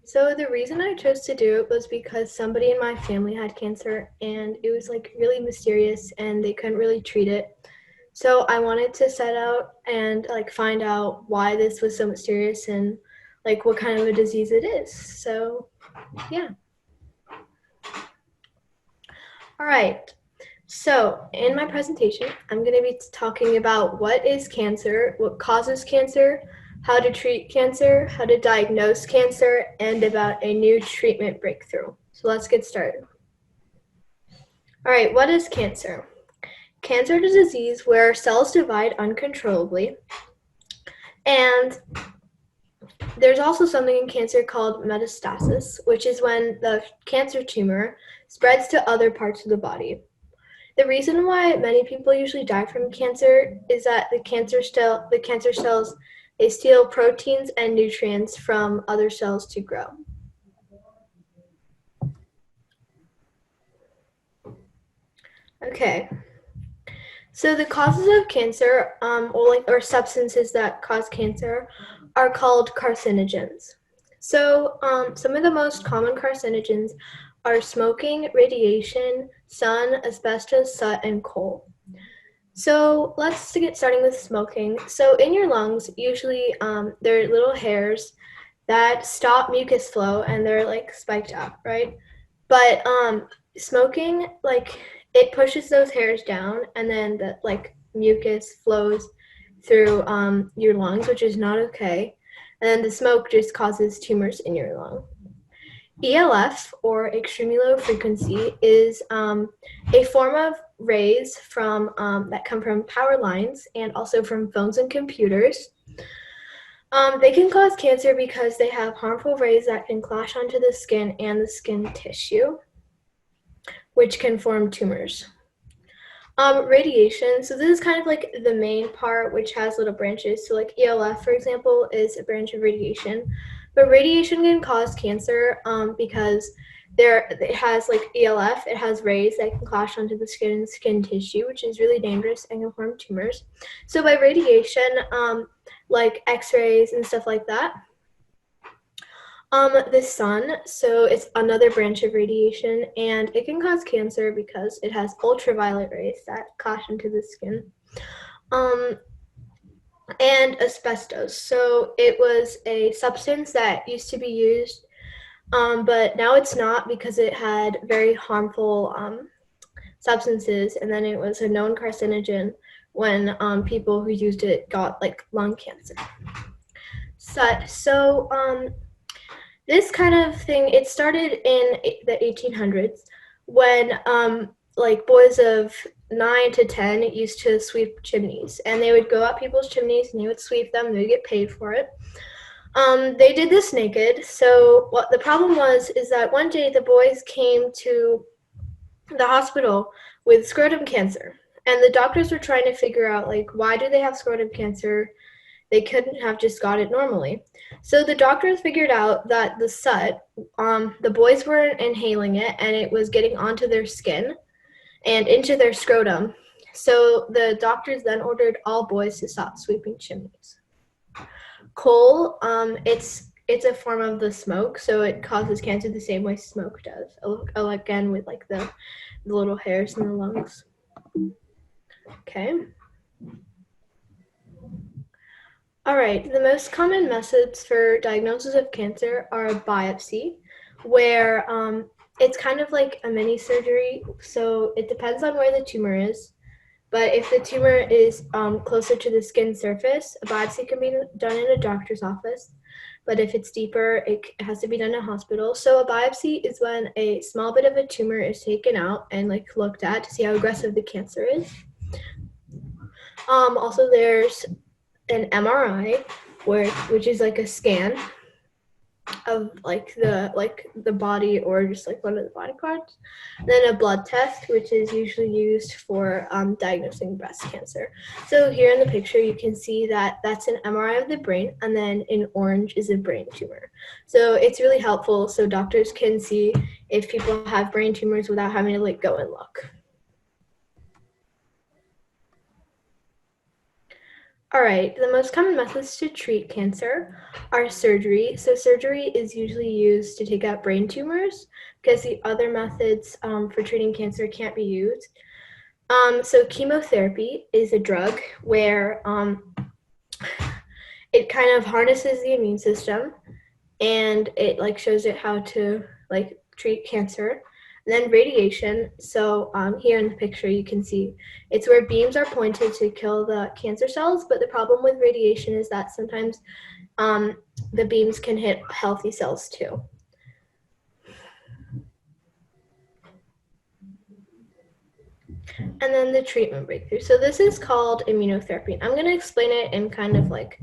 So the reason I chose to do it was because somebody in my family had cancer, and it was really mysterious and they couldn't really treat it. So I wanted to set out and find out why this was so mysterious and what kind of a disease it is. So yeah. All right. So in my presentation, I'm going to be talking about what is cancer, what causes cancer, how to treat cancer, how to diagnose cancer, and about a new treatment breakthrough. So let's get started. All right, what is cancer? Cancer is a disease where cells divide uncontrollably. And there's also something in cancer called metastasis, which is when the cancer tumor spreads to other parts of the body. The reason why many people usually die from cancer is that the cancer cells, they steal proteins and nutrients from other cells to grow. Okay. So the causes of cancer, or substances that cause cancer, are called carcinogens. So some of the most common carcinogens are smoking, radiation, sun, asbestos, soot, and coal. So let's get starting with smoking. So in your lungs, usually there are little hairs that stop mucus flow, and they're spiked up, right? But smoking, it pushes those hairs down, and then the mucus flows through your lungs, which is not okay. And then the smoke just causes tumors in your lung. ELF, or extremely low frequency, is a form of rays that come from power lines and also from phones and computers. They can cause cancer because they have harmful rays that can clash onto the skin and the skin tissue, which can form tumors. Radiation, so this is kind of the main part, which has little branches. So ELF, for example, is a branch of radiation. But radiation can cause cancer because it has ELF, it has rays that can clash onto the skin and skin tissue, which is really dangerous and can form tumors. So by radiation, X-rays and stuff like that. The sun, so it's another branch of radiation, and it can cause cancer because it has ultraviolet rays that clash into the skin. And asbestos, so it was a substance that used to be used, but now it's not because it had very harmful substances, and then it was a known carcinogen when people who used it got lung cancer. So this kind of thing, it started in the 1800s when boys of 9 to 10 used to sweep chimneys, and they would go up people's chimneys and they would sweep them. They would get paid for it. They did this naked. So what the problem was is that one day the boys came to the hospital with scrotum cancer. And the doctors were trying to figure out, like, why do they have scrotum cancer? They couldn't have just got it normally. So the doctors figured out that the soot, the boys were inhaling it, and it was getting onto their skin and into their scrotum. So the doctors then ordered all boys to stop sweeping chimneys. Coal, it's a form of the smoke, so it causes cancer the same way smoke does. Again, with like the little hairs in the lungs. Okay. All right, the most common methods for diagnosis of cancer are a biopsy, where it's kind of like a mini surgery, so it depends on where the tumor is. But if the tumor is closer to the skin surface, a biopsy can be done in a doctor's office. But if it's deeper, it has to be done in a hospital. So a biopsy is when a small bit of a tumor is taken out and like looked at to see how aggressive the cancer is. Also, there's an MRI, which is like a scan of like the body or just like one of the body parts. Then a blood test, which is usually used for diagnosing breast cancer. So here in the picture, you can see that that's an MRI of the brain, and then in orange is a brain tumor. So it's really helpful so doctors can see if people have brain tumors without having to like go and look. All right, the most common methods to treat cancer are surgery. So surgery is usually used to take out brain tumors because the other methods for treating cancer can't be used. So chemotherapy is a drug where it kind of harnesses the immune system and it like shows it how to like treat cancer. And then radiation, so here in the picture you can see it's where beams are pointed to kill the cancer cells, but the problem with radiation is that sometimes the beams can hit healthy cells too. And then the treatment breakthrough. So this is called immunotherapy. I'm going to explain it in kind of like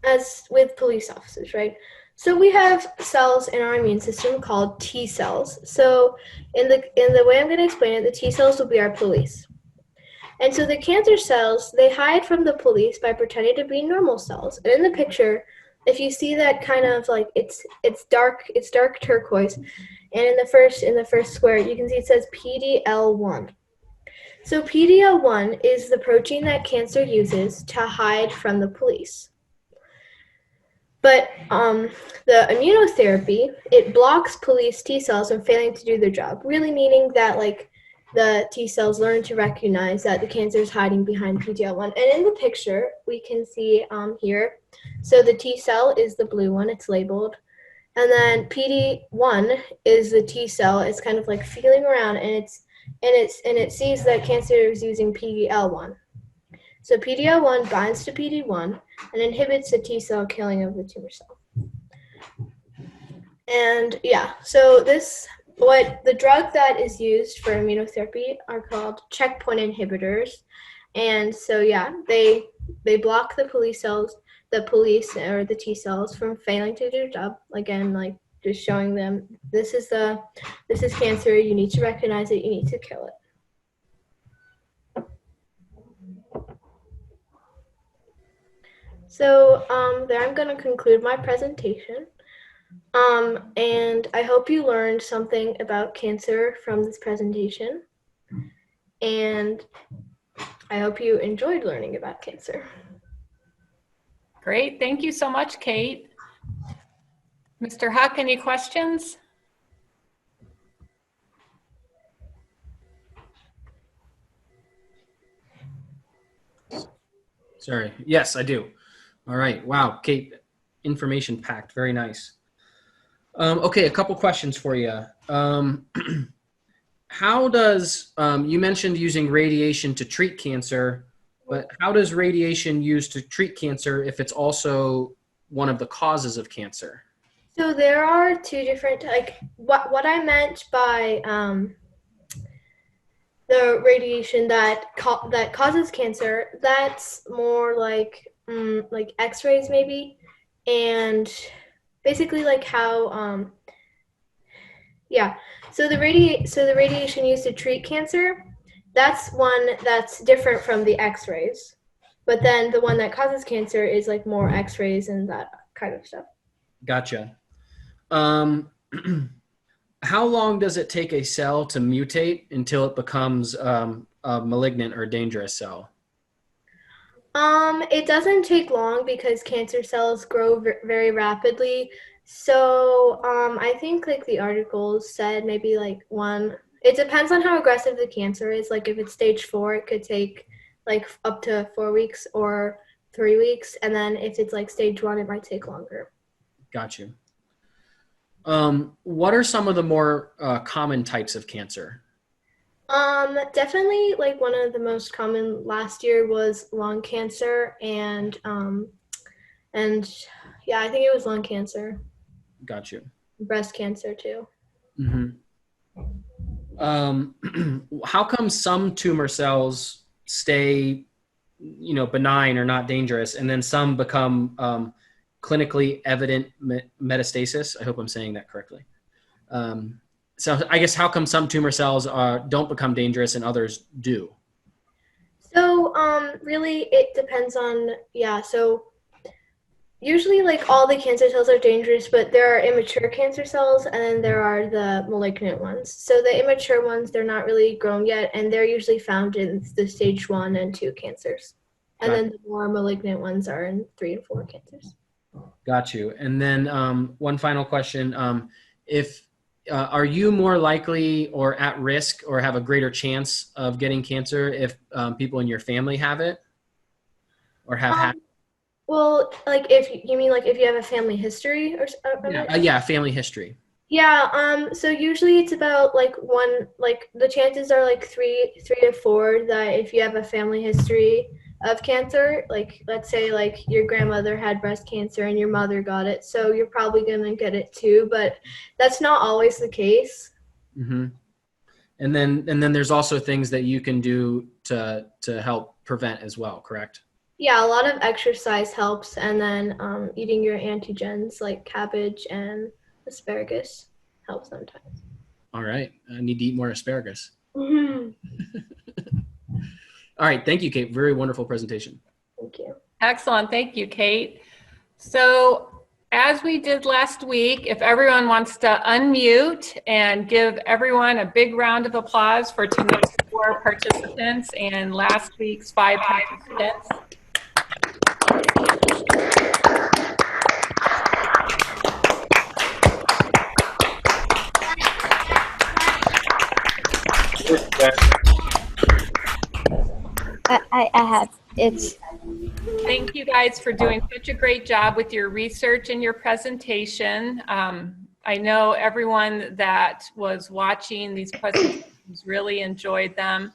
as with police officers, right? So we have cells in our immune system called T cells. So in the way I'm going to explain it, the T cells will be our police. And so the cancer cells, they hide from the police by pretending to be normal cells. And in the picture, if you see that kind of like it's dark turquoise, and in the first square, you can see it says PD-L1. So PD-L1 is the protein that cancer uses to hide from the police. But the immunotherapy, it blocks police T cells from failing to do their job, really meaning that like the T cells learn to recognize that the cancer is hiding behind PD-L1. And in the picture, we can see here, so the T cell is the blue one, it's labeled. And then PD-1 is the T cell, it's kind of like feeling around and it sees that cancer is using PD-L1. So PD-L1 binds to PD-1 and inhibits the T cell killing of the tumor cell. And yeah, so the drug that is used for immunotherapy are called checkpoint inhibitors. And so yeah, they block the police or the T cells from failing to do their job. Again, like just showing them this is cancer, you need to recognize it, you need to kill it. So there I'm going to conclude my presentation. And I hope you learned something about cancer from this presentation. And I hope you enjoyed learning about cancer. Great. Thank you so much, Kate. Mr. Huck, any questions? Sorry. Yes, I do. All right. Wow, Kate, information packed. Very nice. Okay, a couple questions for you. How does, you mentioned using radiation to treat cancer, but how does radiation used to treat cancer if it's also one of the causes of cancer? So there are two different, like what I meant by the radiation that causes cancer, that's more like X-rays maybe, and basically like how Yeah. So the radiation used to treat cancer, that's one that's different from the X-rays. But then the one that causes cancer is like more X-rays and that kind of stuff. Gotcha. Um, how long does it take a cell to mutate until it becomes a malignant or dangerous cell? It doesn't take long because cancer cells grow very rapidly. So, I think like the article said maybe like one, it depends on how aggressive the cancer is. Like if it's stage 4, it could take like up to 4 weeks or 3 weeks. And then if it's like stage 1, it might take longer. Got you. What are some of the more common types of cancer? Definitely like one of the most common last year was lung cancer and yeah, I think it was lung cancer, Got you. breast cancer too. Mm-hmm. How come some tumor cells stay, benign or not dangerous, and then some become clinically evident metastasis? I hope I'm saying that correctly. So I guess how come some tumor cells don't become dangerous and others do? So, really, it depends on, yeah. So, usually, like, all the cancer cells are dangerous, but there are immature cancer cells and then there are the malignant ones. So, the immature ones, they're not really grown yet, and they're usually found in the stage 1 and 2 cancers. And then the more malignant ones are in 3 and 4 cancers. Got you. And then one final question. Are you more likely or at risk or have a greater chance of getting cancer if people in your family have it or have had it? Well, like if you mean like if you have a family history or Yeah, family history. Yeah, so usually it's about like one, like the chances are like three to four that if you have a family history of cancer, like let's say like your grandmother had breast cancer and your mother got it, so you're probably gonna get it too, but that's not always the case. Mm-hmm. And then there's also things that you can do to help prevent as well, correct? Yeah, a lot of exercise helps, and then eating your antigens like cabbage and asparagus helps sometimes. All right. I need to eat more asparagus. Mm-hmm. All right. Thank you, Kate. Very wonderful presentation. Thank you. Excellent. Thank you, Kate. So as we did last week, if everyone wants to unmute and give everyone a big round of applause for tonight's 4 participants and last week's 5 participants. I have. Thank you guys for doing such a great job with your research and your presentation. I know everyone that was watching these presentations really enjoyed them.